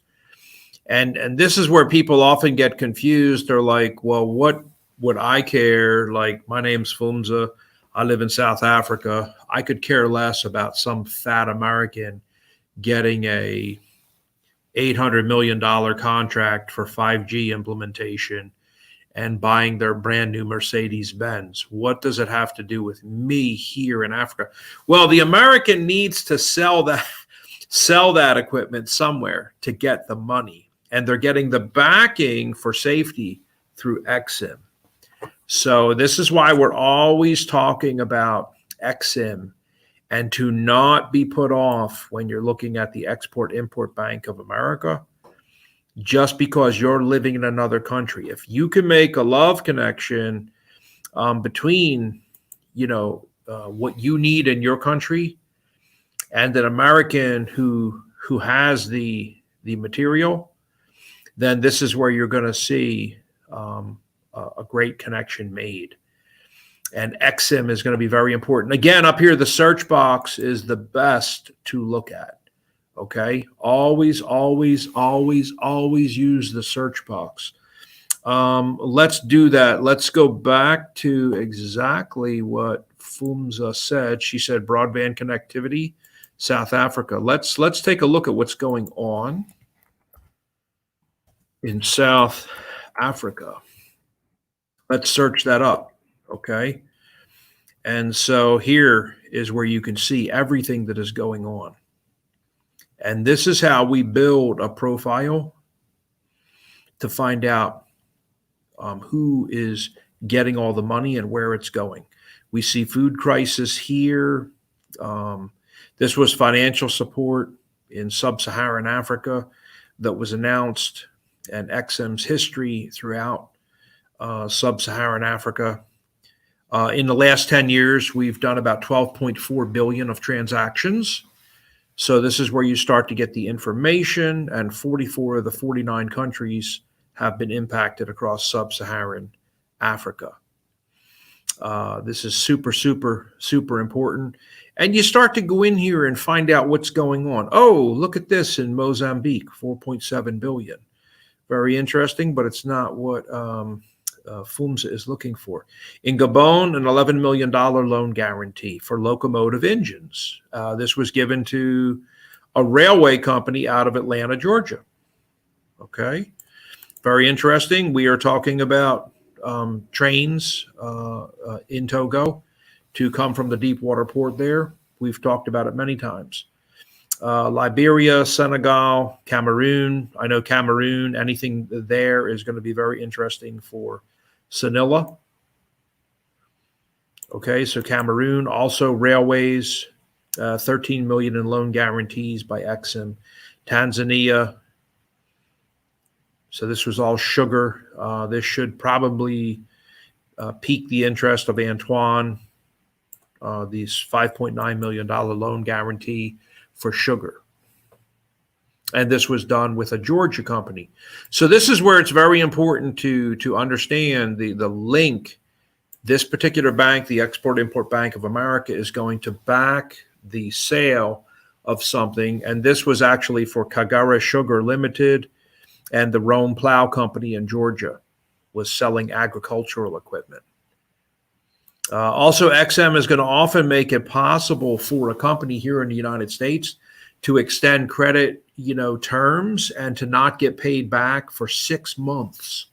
And this is where people often get confused. They're like, well, what would I care? Like, my name's FUMSA. I live in South Africa. I could care less about some fat American getting a $800 million contract for 5G implementation and buying their brand new Mercedes-Benz. What does it have to do with me here in Africa? Well, the American needs to sell that equipment somewhere to get the money, and they're getting the backing for safety through Exim. So this is why we're always talking about Exim, and to not be put off when you're looking at the Export-Import Bank of America, just because you're living in another country. If you can make a love connection between, what you need in your country and an American who has the material, then this is where you're going to see a great connection made. And Exim is going to be very important. Again, up here, the search box is the best to look at. Okay. Always, always, always, always use the search box. Let's do that. Let's go back to exactly what FUMSA said. She said broadband connectivity, South Africa. Let's take a look at what's going on in South Africa. Let's search that up. Okay. And so here is where you can see everything that is going on. And this is how we build a profile to find out who is getting all the money and where it's going. We see food crisis here. This was financial support in sub-Saharan Africa that was announced, and Exim's history throughout sub-Saharan Africa. In the last 10 years, we've done about 12.4 billion of transactions. So this is where you start to get the information, and 44 of the 49 countries have been impacted across sub-Saharan Africa. This is super, super, super important. And you start to go in here and find out what's going on. Oh, look at this in Mozambique, 4.7 billion. Very interesting, but it's not what FUMSA is looking for. In Gabon, an $11 million loan guarantee for locomotive engines. This was given to a railway company out of Atlanta, Georgia. Okay, very interesting. We are talking about trains in Togo to come from the deep water port there. We've talked about it many times. Liberia, Senegal, Cameroon. I know Cameroon, anything there is going to be very interesting for Sanilla. Okay, so Cameroon, also railways, 13 million in loan guarantees by Exim. Tanzania, so this was all sugar. This should probably pique the interest of Antoine. These $5.9 million loan guarantee for sugar. And this was done with a Georgia company. So this is where it's very important to understand the link. This particular bank, the Export-Import Bank of America, is going to back the sale of something. And this was actually for Kagera Sugar Limited, and the Rome Plow Company in Georgia was selling agricultural equipment. Also, XM is going to often make it possible for a company here in the United States to extend credit, terms and to not get paid back for 6 months.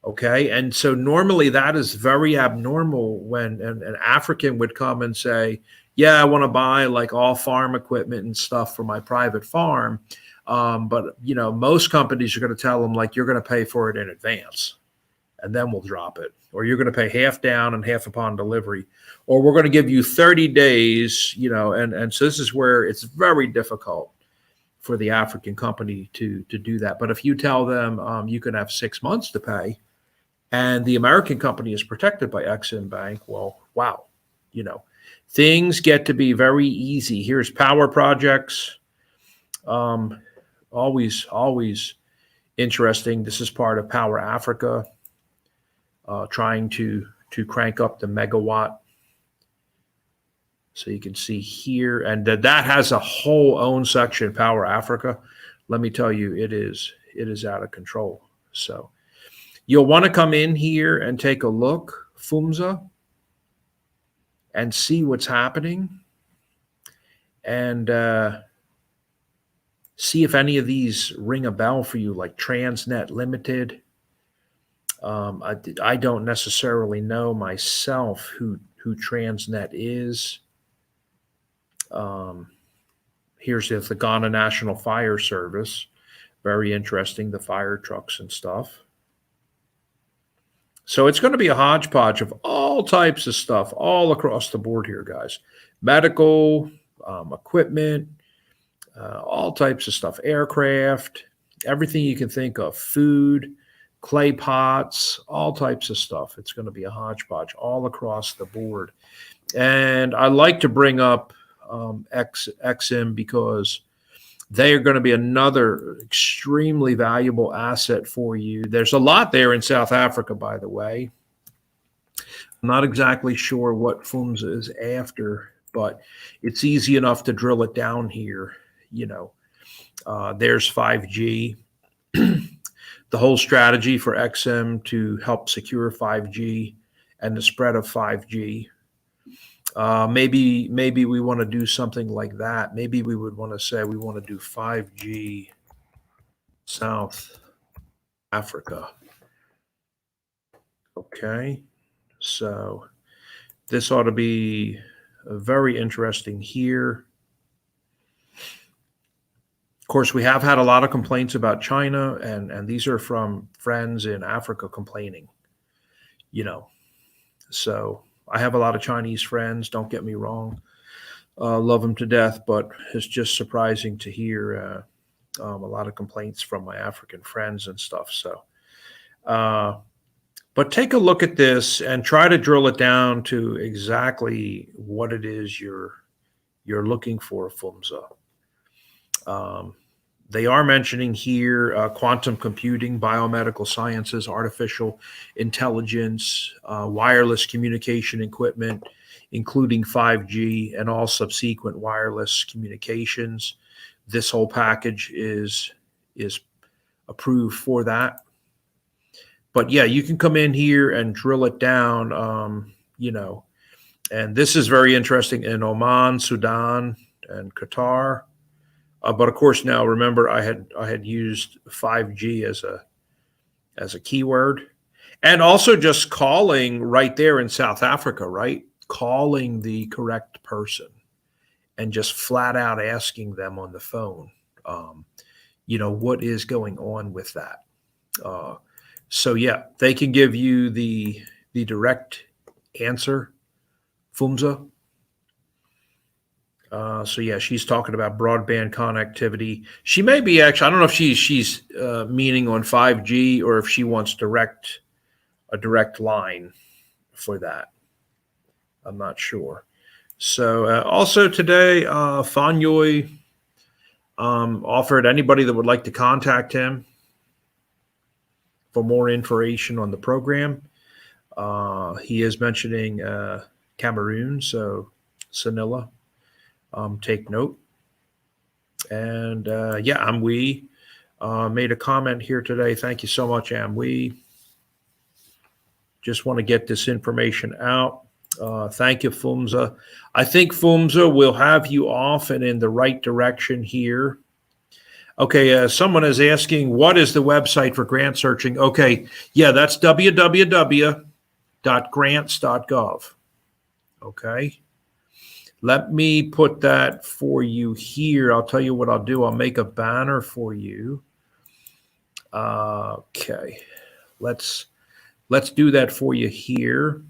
Okay. And so normally that is very abnormal when an African would come and say, yeah, I want to buy like all farm equipment and stuff for my private farm. But most companies are going to tell them like, you're going to pay for it in advance and then we'll drop it, or you're going to pay half down and half upon delivery, or we're going to give you 30 days, and so this is where it's very difficult for the African company to do that. But if you tell them you can have 6 months to pay, and the American company is protected by Exim Bank, well, wow, things get to be very easy. Here's power projects. Always interesting. This is part of Power Africa, trying to crank up the megawatt. So you can see here, and that has a whole own section, Power Africa. Let me tell you, it is out of control. So you'll want to come in here and take a look, FUMSA, and see what's happening, and see if any of these ring a bell for you, like Transnet Limited. I don't necessarily know myself who Transnet is. Here's the Ghana National Fire Service. Very interesting, the fire trucks and stuff. So it's going to be a hodgepodge of all types of stuff all across the board here, guys. Medical, equipment, all types of stuff, aircraft, everything you can think of, food, clay pots, all types of stuff. It's going to be a hodgepodge all across the board. And I like to bring up Exim because they are going to be another extremely valuable asset for you. There's a lot there in South Africa, by the way. I'm not exactly sure what FUMSA is after, but it's easy enough to drill it down here. There's 5G. The whole strategy for Exim to help secure 5G and the spread of 5G. Maybe we want to do something like that. Maybe we would want to say we want to do 5G South Africa. Okay, so this ought to be very interesting here. Of course, we have had a lot of complaints about China, and these are from friends in Africa complaining, So I have a lot of Chinese friends, don't get me wrong. Love them to death, but it's just surprising to hear a lot of complaints from my African friends and stuff. So, but take a look at this and try to drill it down to exactly what it is you're looking for, FUMSA. They are mentioning here quantum computing, biomedical sciences, artificial intelligence, wireless communication equipment, including 5G and all subsequent wireless communications. This whole package is approved for that. But yeah, you can come in here and drill it down, and this is very interesting in Oman, Sudan, and Qatar. But of course, now remember, I had used 5G as a keyword, and also just calling right there in South Africa, right? Calling the correct person and just flat out asking them on the phone, what is going on with that? So yeah, they can give you the direct answer, FUMSA. So yeah, she's talking about broadband connectivity. She may be actually, I don't know if she's meaning on 5G or if she wants a direct line for that. I'm not sure. So also today, Fanyoy offered anybody that would like to contact him for more information on the program. He is mentioning Cameroon, so Sanilla. Take note. And yeah, Amwee made a comment here today. Thank you so much, Amwee. Just want to get this information out. Thank you, FUMSA. I think FUMSA will have you off and in the right direction here. Okay, someone is asking, what is the website for grant searching? Okay, yeah, that's www.grants.gov. Okay. Let me put that for you here. I'll tell you what I'll do. I'll make a banner for you. Okay, let's do that for you here,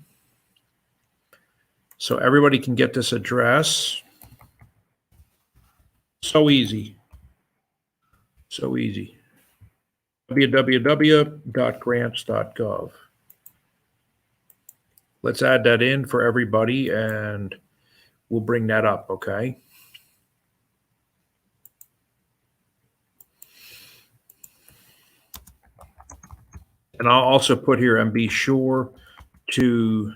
so everybody can get this address. So easy. So easy. www.grants.gov. Let's add that in for everybody, and we'll bring that up, okay? And I'll also put here, and be sure to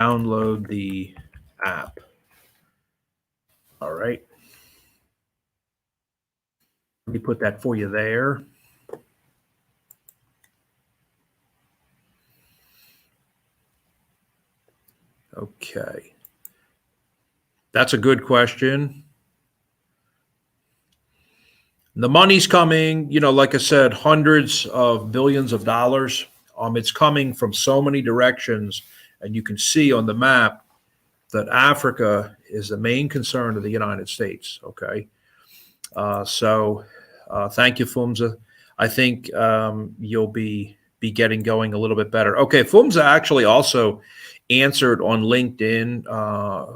download the app. All right. Let me put that for you there. Okay. That's a good question. The money's coming, you know, like I said, hundreds of billions of dollars. It's coming from so many directions, and you can see on the map that Africa is the main concern of the United States. Okay. So thank you, Fumza. I think you'll be getting going a little bit better. Okay, Fumza actually also answered on LinkedIn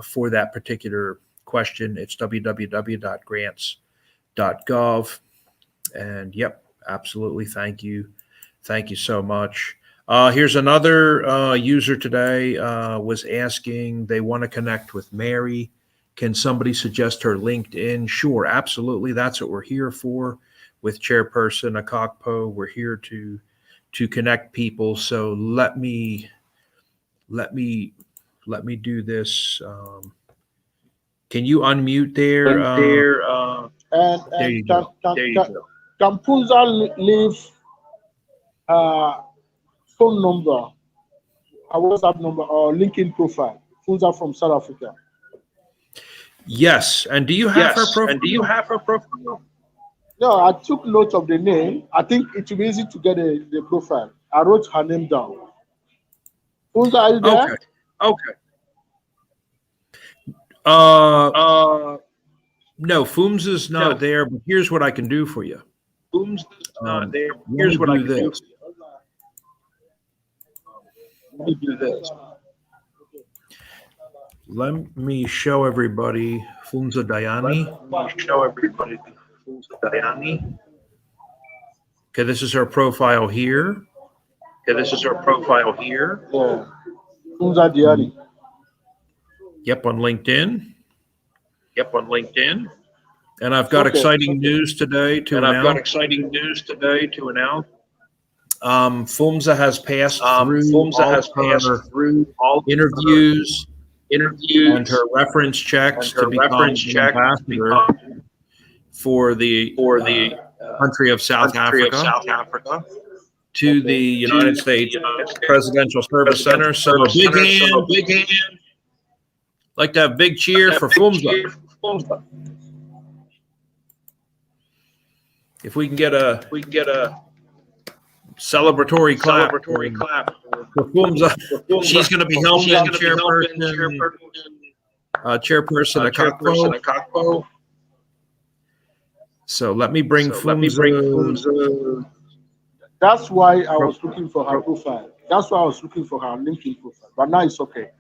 for that particular question. It's www.grants.gov. And yep, absolutely. Thank you. Thank you so much. Here's another user today was asking, they want to connect with Mary. Can somebody suggest her LinkedIn? Sure, absolutely. That's what we're here for. With Chairperson Akokpo, we're here to connect people. So let me do this. Can you unmute there? There you go. Can Punza leave phone number, a WhatsApp number, or LinkedIn profile? Punza from South Africa. Yes. And do you have her profile? And do you have her profile? No, I took note of the name. I think it will be easy to get the profile. I wrote her name down. Punza, are you there? Okay. No, Fumza's not there, but here's what I can do for you. Fumza's not there. Here's what I can do. Let me do this. Let me show everybody Fumza Dayani. Okay, this is her profile here. Yeah. Punza Diari. Yep, on LinkedIn. And I've got exciting news today to announce. Fumza has passed through all interviews and her reference checks to become an ambassador for the country of South Africa to the United States Presidential Service Center. So a big hand. Like to have big cheer for Fumza. If we can get a celebratory clap for Fumza. She's going to be helping Chairperson Akokpo. So let me bring Fumza. That's why I was looking for her profile. That's why I was looking for her LinkedIn profile. But now it's okay.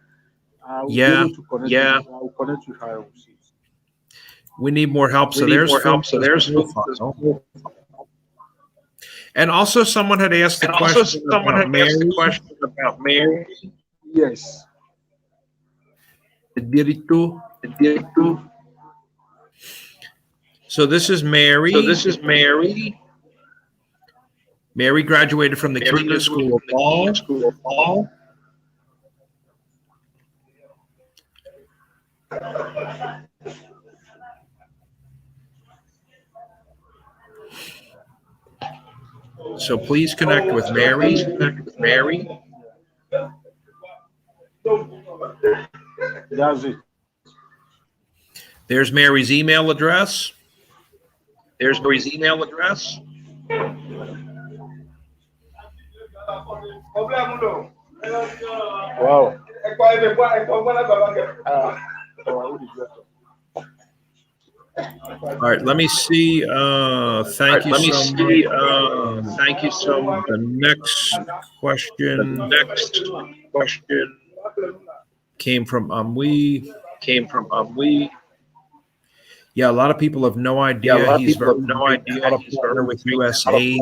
I will be able to connect with her. I will connect with her. We need more help. So there's Fumza. And also, someone had asked the question about Mary. Yes. So this is Mary. Mary graduated from the Kenya School of Law. So please connect with Mary. That's it. There's Mary's email address. Wow. All right, let me see. Thank you so much. Thank you so much. The next question came from Amwi. Yeah, a lot of people have no idea. He's very how to partner with USAID.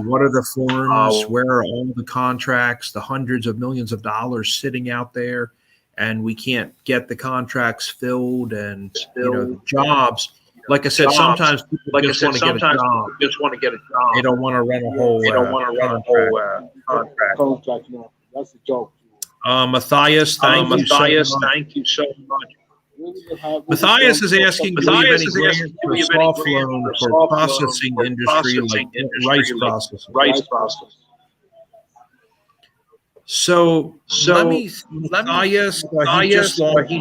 What are the forms? Where are all the contracts? The hundreds of millions of dollars sitting out there, and we can't get the contracts filled, and the jobs. Like I said, sometimes people just want to get a job. They don't want to run a whole. Contract. No, that's the job. Matthias, thank you so much. Matthias is asking, do we have any grants for soft loan for processing industry like rice processing? So Matthias, he just launched a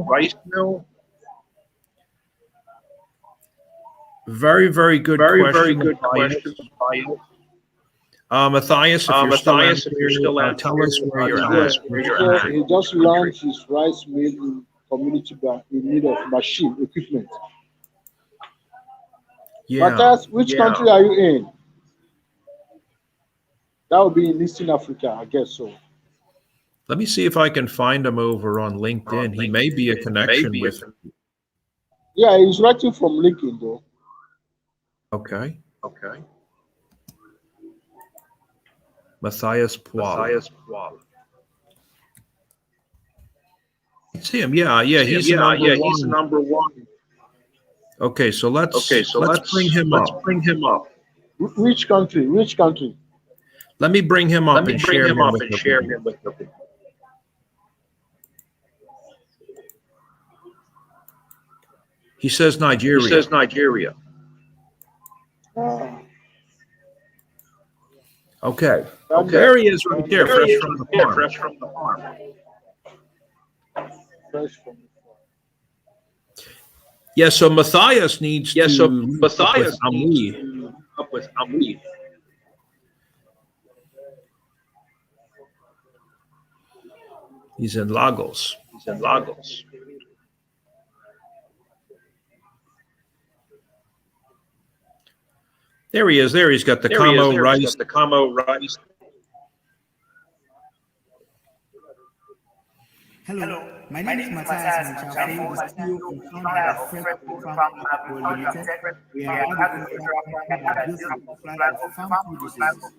rice mill. Very good question. Matthias, if you're still out, tell us where you're at. He just launched his rice mill in community bank in need of machine equipment. Yeah. Matthias, which country are you in? That would be in Eastern Africa, I guess so. Let me see if I can find him over on LinkedIn. He may be a connection with. Yeah, he's writing from LinkedIn though. Okay. Matthias Poil. See him? Yeah. He's the number one. Okay, so let's bring him up. Which country? Let me bring him up and share him with you. He says Nigeria. Okay. There he is right there, fresh from the farm. Yeah, so Matthias needs to up with Amwi. He's in Lagos. There he is. He's got the Como rice. Hello, my name is Matthias Manchafu, the CEO and founder of Fresh Farm World Limited. We are agricultural company that deals with the supply of farm food resources.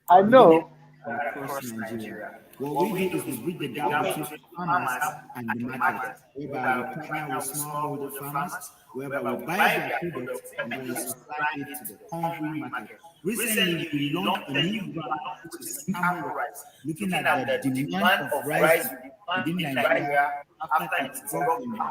I know. Across Nigeria. What we do is we bridge the gap between farmers and the market, whereby we partner with smallholder farmers, whereby we buy their products and then we supply it to the hungry market. Recently, we launched a new brand, which is Camel Rice, looking at the demand of rice within Nigeria after its government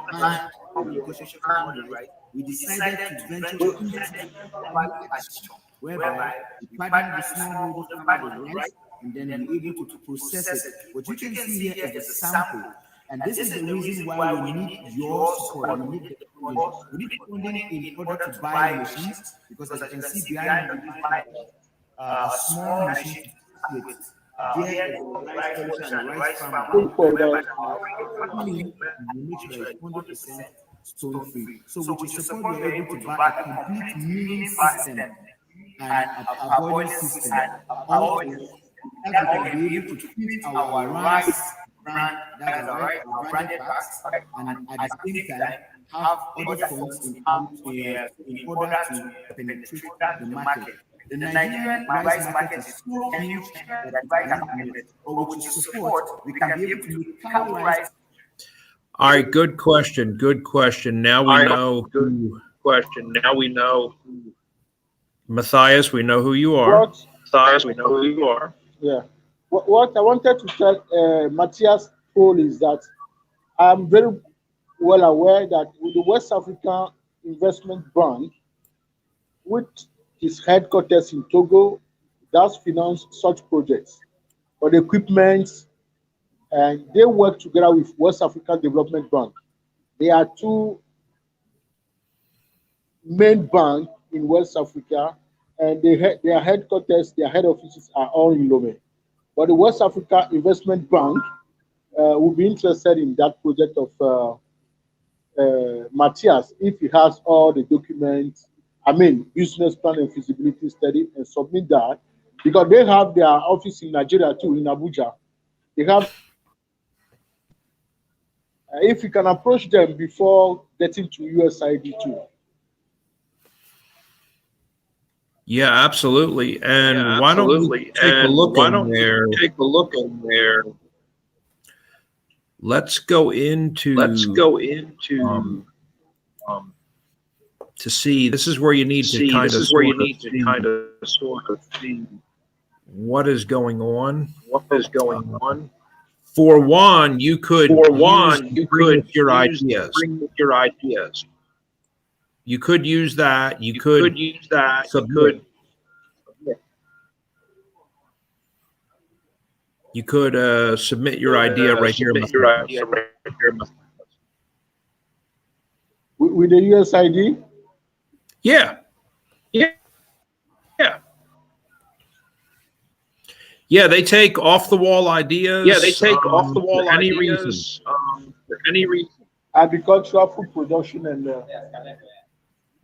and negotiation on the rice. We decided to venture into value addition, whereby we partner with smallholder farmers with rice, and then we're able to process it. What you can see here is the sample. And this is the reason why we need your support. We need the funding. We need funding in order to buy machines, because as you can see behind me, a small machine with there is a rice producer and rice farmer. We make sure it's 100% stone free. So with your support, we're able to buy a complete milling system and a boiling system. That will be able to feed our rice brand, that's our branded packs, and at the same time have other funds in order to penetrate the market. The Nigerian rice market is so huge that I can't handle it. But with your support, we can be able to make cow rice. All right, good question. Now we know. Matthias, we know who you are. Yeah. What I wanted to tell Matthias Poil is that I'm very well aware that with the West African Investment Bank, which is headquarters in Togo, does finance such projects for the equipment, and they work together with West African Development Bank. There are two main banks in West Africa and their headquarters, their head offices are all in Lome. But the West Africa Investment Bank will be interested in that project of Matthias if he has all the documents, business plan and feasibility study, and submit that, because they have their office in Nigeria too, in Abuja. They have, if you can approach them before getting to USAID too. Yeah, absolutely. And why don't we take a look in there? Take a look in there. Let's go into to see. This is where you need to kind of sort of see what is going on. what is going on. For one, you could bring your ideas. You could use that. You could use that. submit. You could submit your idea right here. With the USAID? Yeah. Yeah, they take off the wall ideas. Yeah, they take off the wall for any ideas reason. for any reason. Agricultural food production and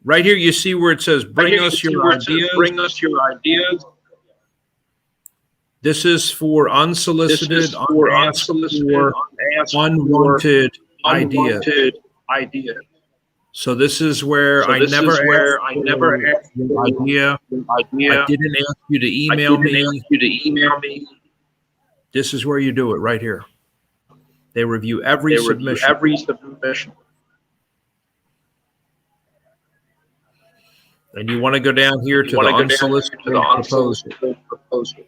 Right here, you see where it says "Bring us your ideas." Bring us your ideas. This is for unsolicited, This is for unsolicited, unwanted ideas. ideas. So this is where I never asked your idea. I didn't ask you to email me. This is where you do it right here. They review every submission. And you want to go down here to the unsolicited proposal.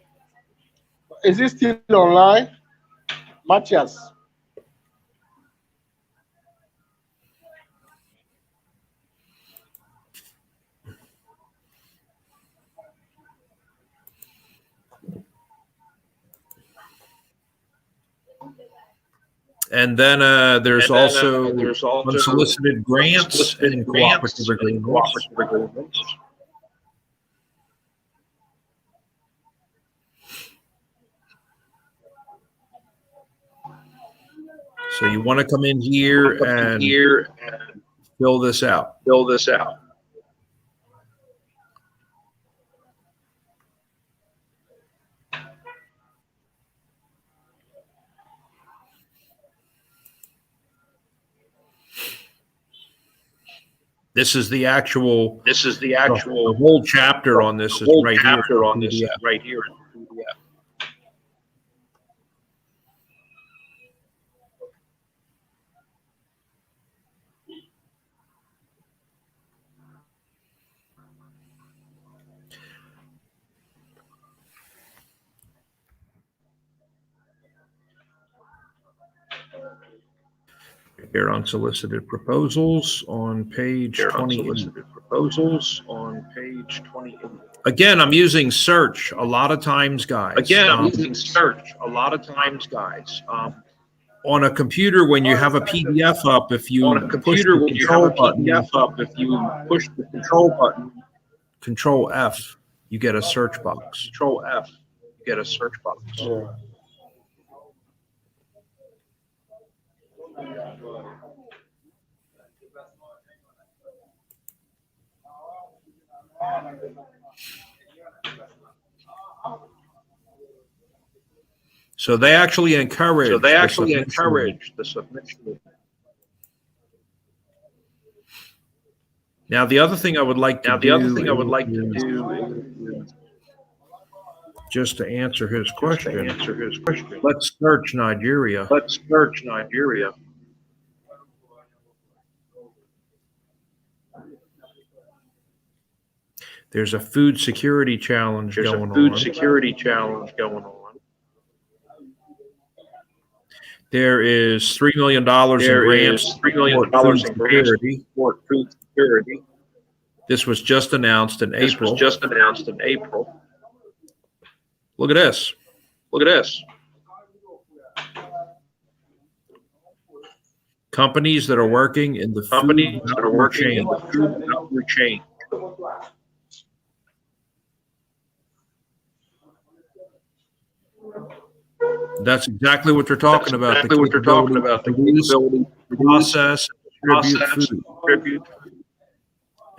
is it still online? Matthias? And then there's also unsolicited grants and cooperative agreements. So you want to come in here and fill this out. This is the actual. The whole chapter on this is right here. Here, unsolicited proposals on page 28. Again, I'm using search a lot of times, guys. On a computer, when you have a PDF up, if you push the control button, Control F, you get a search box. Yeah. So they actually encourage. the submission. Now, the other thing I would like to do is just to answer his question. Let's search Nigeria. There's a food security challenge going on. There is $3 million in grants for food security. This was just announced in April. Look at this. Companies that are working in the food chain. That's exactly what they're talking about. Exactly what they're talking about. The capability to process, distribute food. distribute.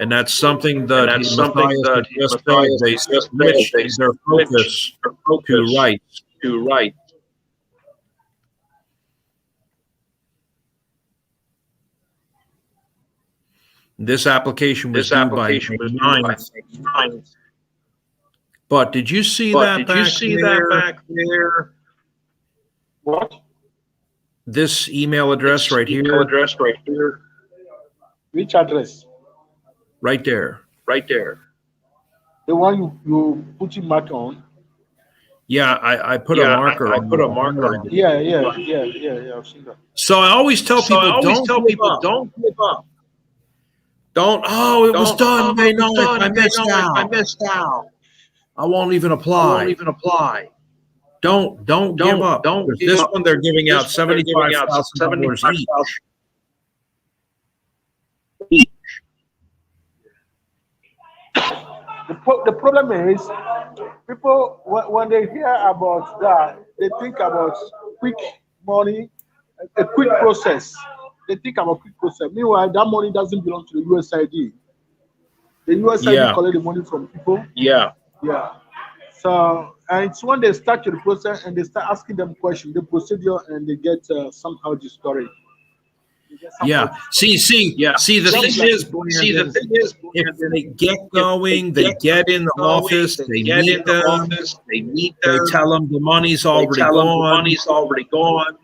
And that's something that And that's something Matthias that had just said. Matthias They has just said. switched They their focus to rights. to right. This application was This due by application was May due by 9th. May 9th. But did you see But that did back you see there? that back there? What? This email address right Email here, address right here, Which address? right there. right there. The one you put your mark on? Yeah, I put a marker. I on put a it. marker on it. Yeah. I've seen that. So I always tell So people, I always don't tell give people, up. don't give up. Don't. Oh, it was Don't- done May it was 9th. done I May missed 9th. out. I missed out. I won't even I apply. won't even apply. Don't give up. Don't Because give this up. one they're giving out This one they're giving out $75,000 each. $75,000. The problem is, people when they hear about that, they think about quick money, a quick process. They think about quick process. Meanwhile, that money doesn't belong to the USAID. The USAID Yeah. collect the money from people. Yeah. Yeah. So, and it's when they start the process and they start asking them questions, the procedure, and they get somehow discouraged. They get somehow Yeah. See, Yeah. the thing is, See, the Brandon, thing is, if they get going, they get in the office, they get meet in the them, office, they meet they them, tell them the money's they already tell them the gone, money's already gone,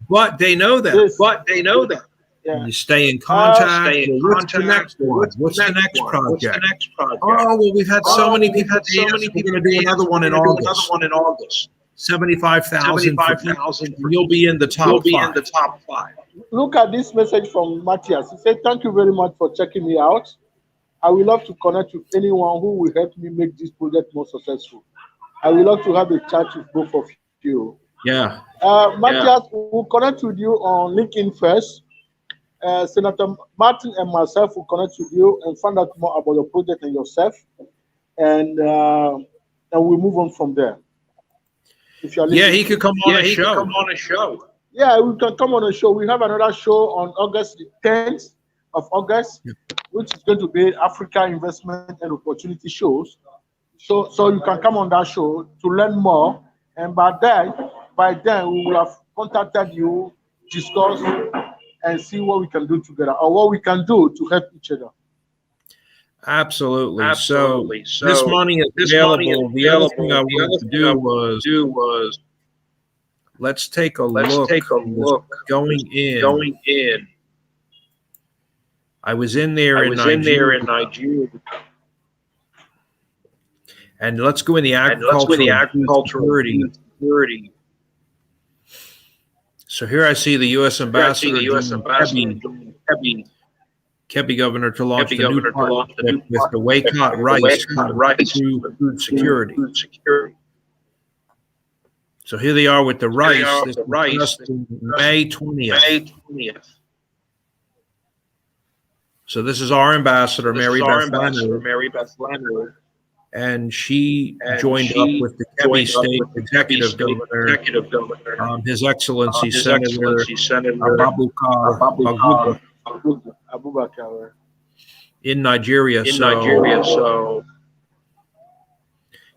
but they know that. Yes. but they know that. Yeah. You stay in contact. Stay in Well, what's the contact. next one? What's the next one? What's the project? next project? Oh, well, we've had so many people. We've had so many We're people. going to do another one in We're gonna do August. Another one in August. 75,000. 75,000. You'll be in the top You'll be 5. in the top 5. Look at this message from Matthias. He said, "Thank you very much for checking me out. I would love to connect with anyone who will help me make this project more successful. I would love to have a chat with both of you." Yeah. Matthias, we'll connect with you on LinkedIn first. Senator Martin and myself will connect with you and find out more about your project and yourself, and we'll move on from there. If you're Yeah, listening. he could come on a He show. can come on a show. Yeah, we can come on a show. We have another show on August the 10th of August, which is going to be Africa Investment and Opportunity Shows. So you can come on that show to learn more. And by then we will have contacted you, discuss, and see what we can do together or what we can do to help each other. Absolutely. Absolutely. So this money is available. The other thing I wanted to do was let's take a look. Going in. I was in there in Nigeria. And let's go in the agriculture and security. So here I see the U.S. ambassador, Kebbi governor, to launch the new partnership with the Waycott Rice through food security. So here they are with the rice. This is just May 20th. So this is our ambassador, Mary Beth Leonard. And she joined up with the Kebbi State Executive Governor, His Excellency Senator Abubakar. in Nigeria. So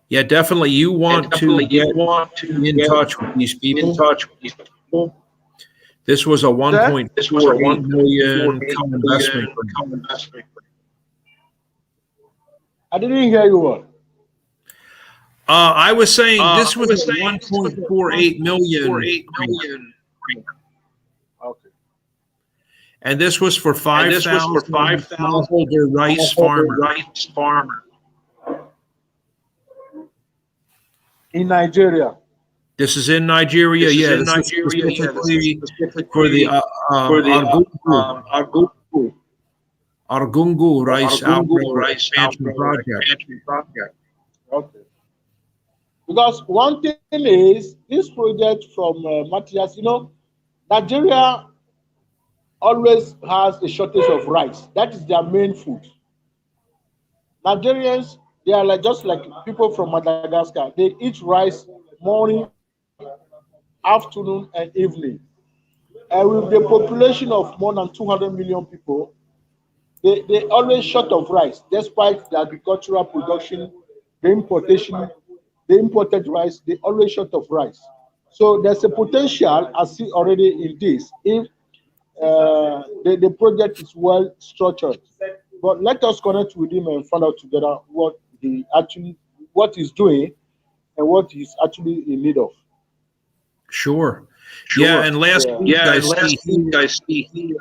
yeah, definitely you want to get in touch with these people. This was a 1.48 million co-investment. I didn't hear you well. I was saying this was a 1.48 million. Okay. And this was for 5,000 smallholder rice farmers. In Nigeria. This is in Nigeria. This is specifically for the Argungu rice outbreak expansion project. Okay. Because one thing is, this project from Matthias, Nigeria always has a shortage of rice. That is their main food. Nigerians, they are just like people from Madagascar. They eat rice morning, afternoon, and evening. And with the population of more than 200 million people, they always short of rice, despite the agricultural production, the importation, the imported rice, they always short of rice. So there's a potential, I see already in this, if the project is well structured. But let us connect with him and find out together what he's doing and what he's actually in need of. Sure. Yeah, and last Yeah. week I see here,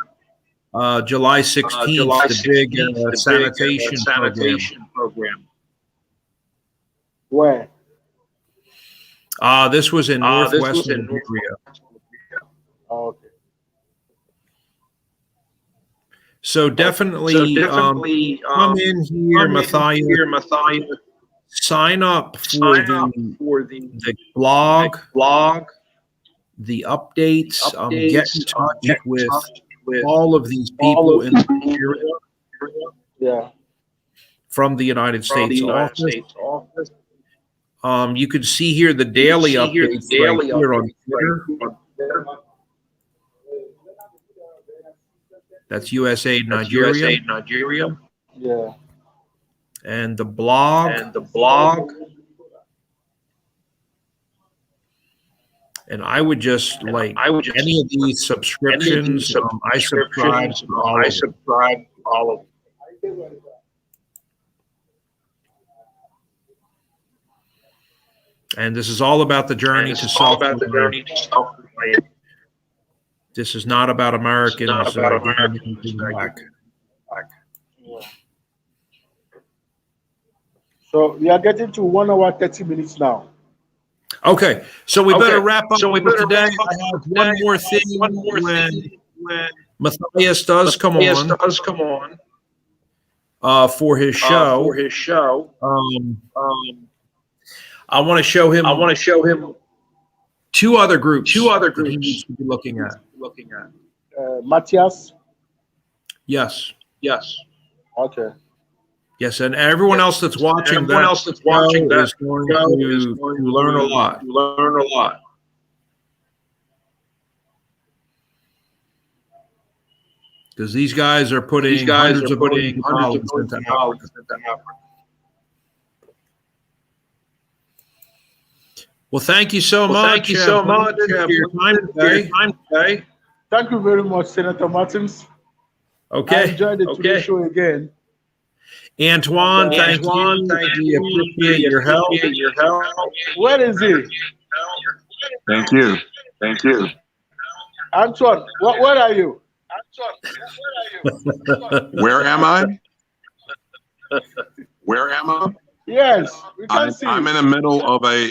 July 16th, the big sanitation program. Where? This was in Northwest Nigeria. Okay. So definitely, come in here, Matthias. Sign up for the blog, the updates. Get in touch with all of these people in Nigeria. Yeah. From the United States office. You can see here the daily updates right here on Twitter. That's USAID Nigeria. Yeah. And the blog. And I would just any of these subscriptions. I subscribe to all of them. And this is all about the journey to self-reliance. This is not about Americans. Back. So we are getting to 1 hour 30 minutes now. Okay, so we better wrap up for today. I have one more thing when Matthias does come on for his show. I want to show him two other groups that he needs to be looking at. Matthias? Yes. Okay. Yes, and everyone else that's watching that is going to learn a lot. Because these guys are putting hundreds of millions of dollars into Africa. Well, thank you so much. For your time today. Thank you very much, Senator Martins. Okay. I enjoyed the today show again. Antoine, thank you. We appreciate your help. Where is he? Thank you. Antoine, where are you? Where am I? Yes, we can see. I'm in the middle of a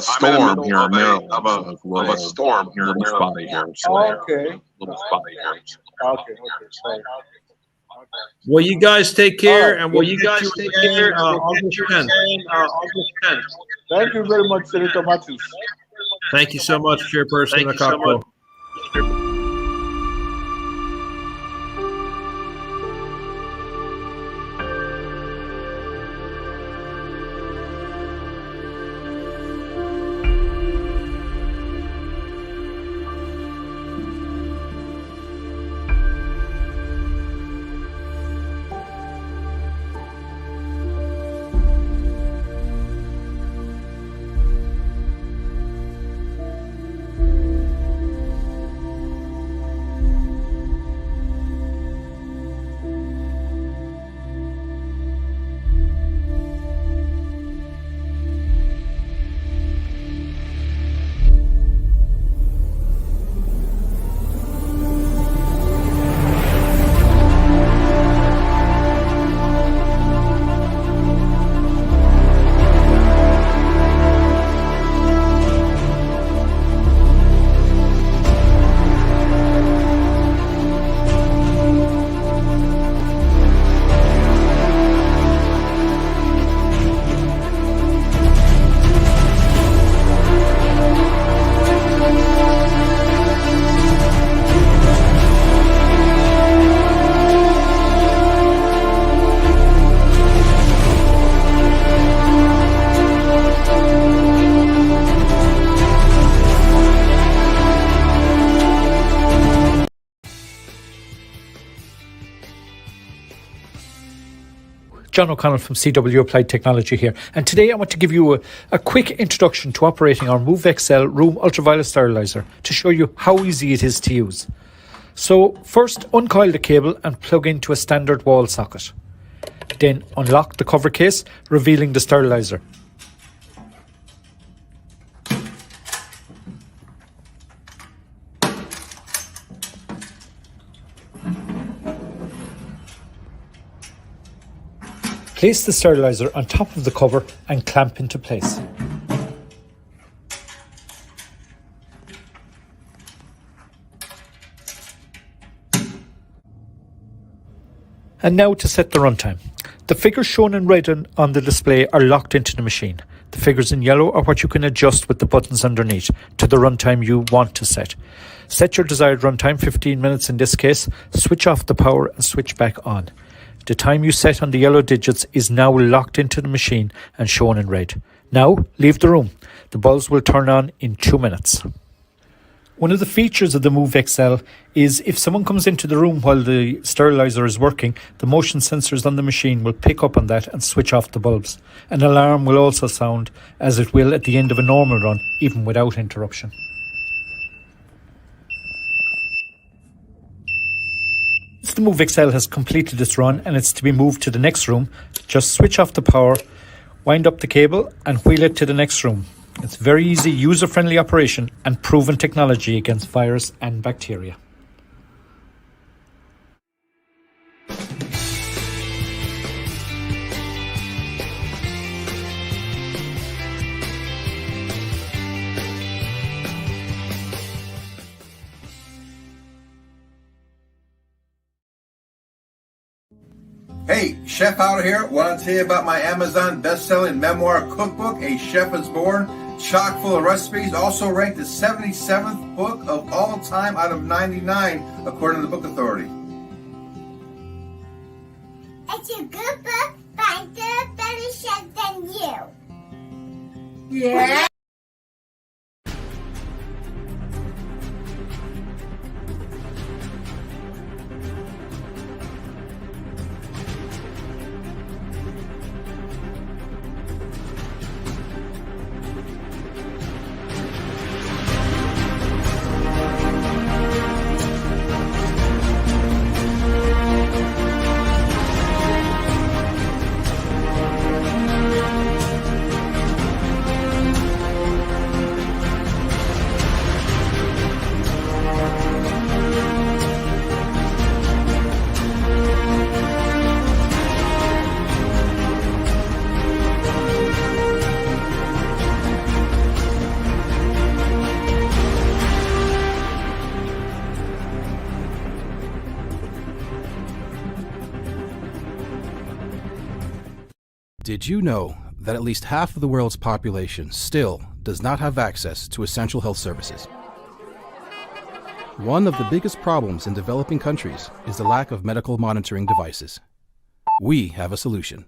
storm here in Maryland. Of a storm here in Maryland. Okay. Okay. Sorry. Well, you guys take care, and we'll August 10th. Thank you very much, Senator Martins. Thank you so much, Chairperson Akakpo. John O'Connell from CW Applied Technology here, and today I want to give you a quick introduction to operating our Move XL room ultraviolet sterilizer to show you how easy it is to use. So first, uncoil the cable and plug into a standard wall socket. Then unlock the cover case, revealing the sterilizer. Place the sterilizer on top of the cover and clamp into place. And now to set the runtime. The figures shown in red on the display are locked into the machine. The figures in yellow are what you can adjust with the buttons underneath to the runtime you want to set. Set your desired runtime, 15 minutes in this case, switch off the power and switch back on. The time you set on the yellow digits is now locked into the machine and shown in red. Now, leave the room. The bulbs will turn on in 2 minutes. One of the features of the Move XL is if someone comes into the room while the sterilizer is working, the motion sensors on the machine will pick up on that and switch off the bulbs. An alarm will also sound, as it will at the end of a normal run, even without interruption. Once the Move XL has completed its run and it's to be moved to the next room, just switch off the power, wind up the cable and wheel it to the next room. It's very easy, user-friendly operation and proven technology against virus and bacteria. Hey, Chef Outer here. Want to tell you about my Amazon best-selling memoir cookbook, A Chef is Born, chock full of recipes, also ranked the 77th book of all time out of 99, according to the Book Authority. It's a good book, but I'm a better chef than you. Yeah. Did you know that at least half of the world's population still does not have access to essential health services? One of the biggest problems in developing countries is the lack of medical monitoring devices. We have a solution.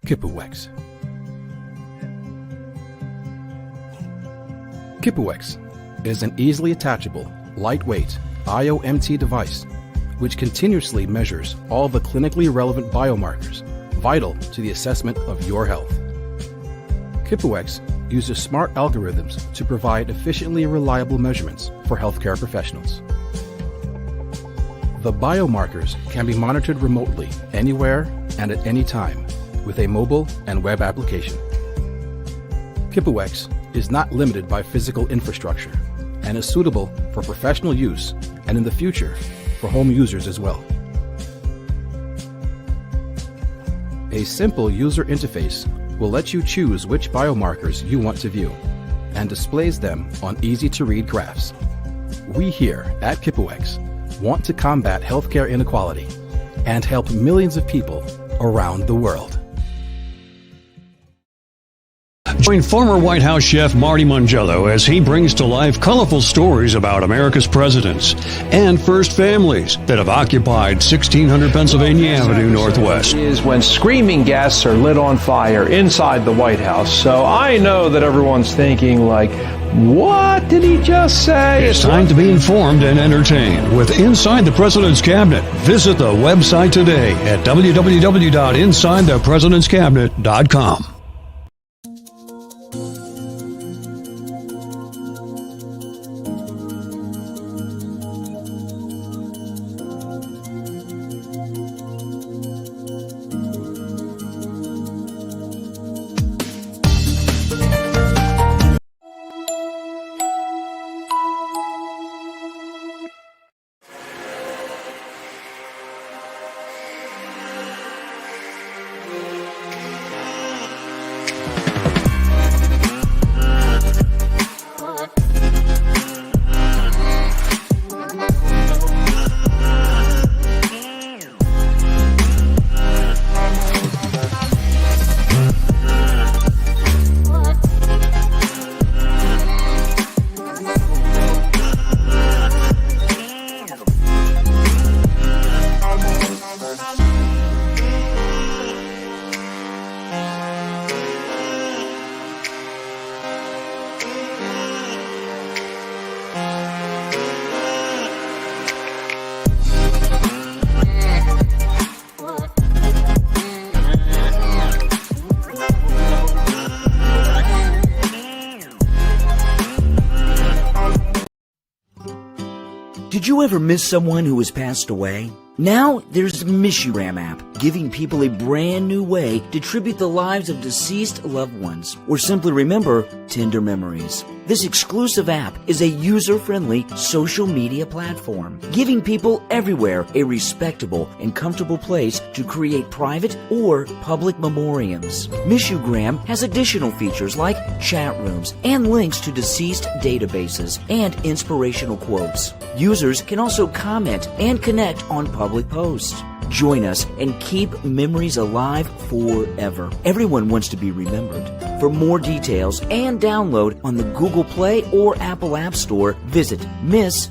Kipuwex. Kipuwex is an easily attachable, lightweight IOMT device which continuously measures all the clinically relevant biomarkers vital to the assessment of your health. Kipuwex uses smart algorithms to provide efficiently reliable measurements for healthcare professionals. The biomarkers can be monitored remotely, anywhere and at any time, with a mobile and web application. Kipuwex is not limited by physical infrastructure and is suitable for professional use and in the future for home users as well. A simple user interface will let you choose which biomarkers you want to view and displays them on easy-to-read graphs. We here at Kipuwex want to combat healthcare inequality and help millions of people around the world. Join former White House chef Marty Mangello as he brings to life colorful stories about America's presidents and first families that have occupied 1600 Pennsylvania Avenue Northwest. Is when screaming guests are lit on fire inside the White House. So I know that everyone's thinking like, What did he just say? It's time to be informed and entertained with Inside the President's Cabinet. Visit the website today at www.insidethepresidentscabinet.com. Did you ever miss someone who has passed away? Now there's the MissYouGram app, giving people a brand new way to tribute the lives of deceased loved ones, or simply remember tender memories. This exclusive app is a user-friendly social media platform, giving people everywhere a respectable and comfortable place to create private or public memoriams. MissYouGram has additional features like chat rooms and links to deceased databases and inspirational quotes. Users can also comment and connect on public posts. Join us and keep memories alive forever. Everyone wants to be remembered. For more details and download on the Google Play or Apple App Store, visit miss-u-gram.com.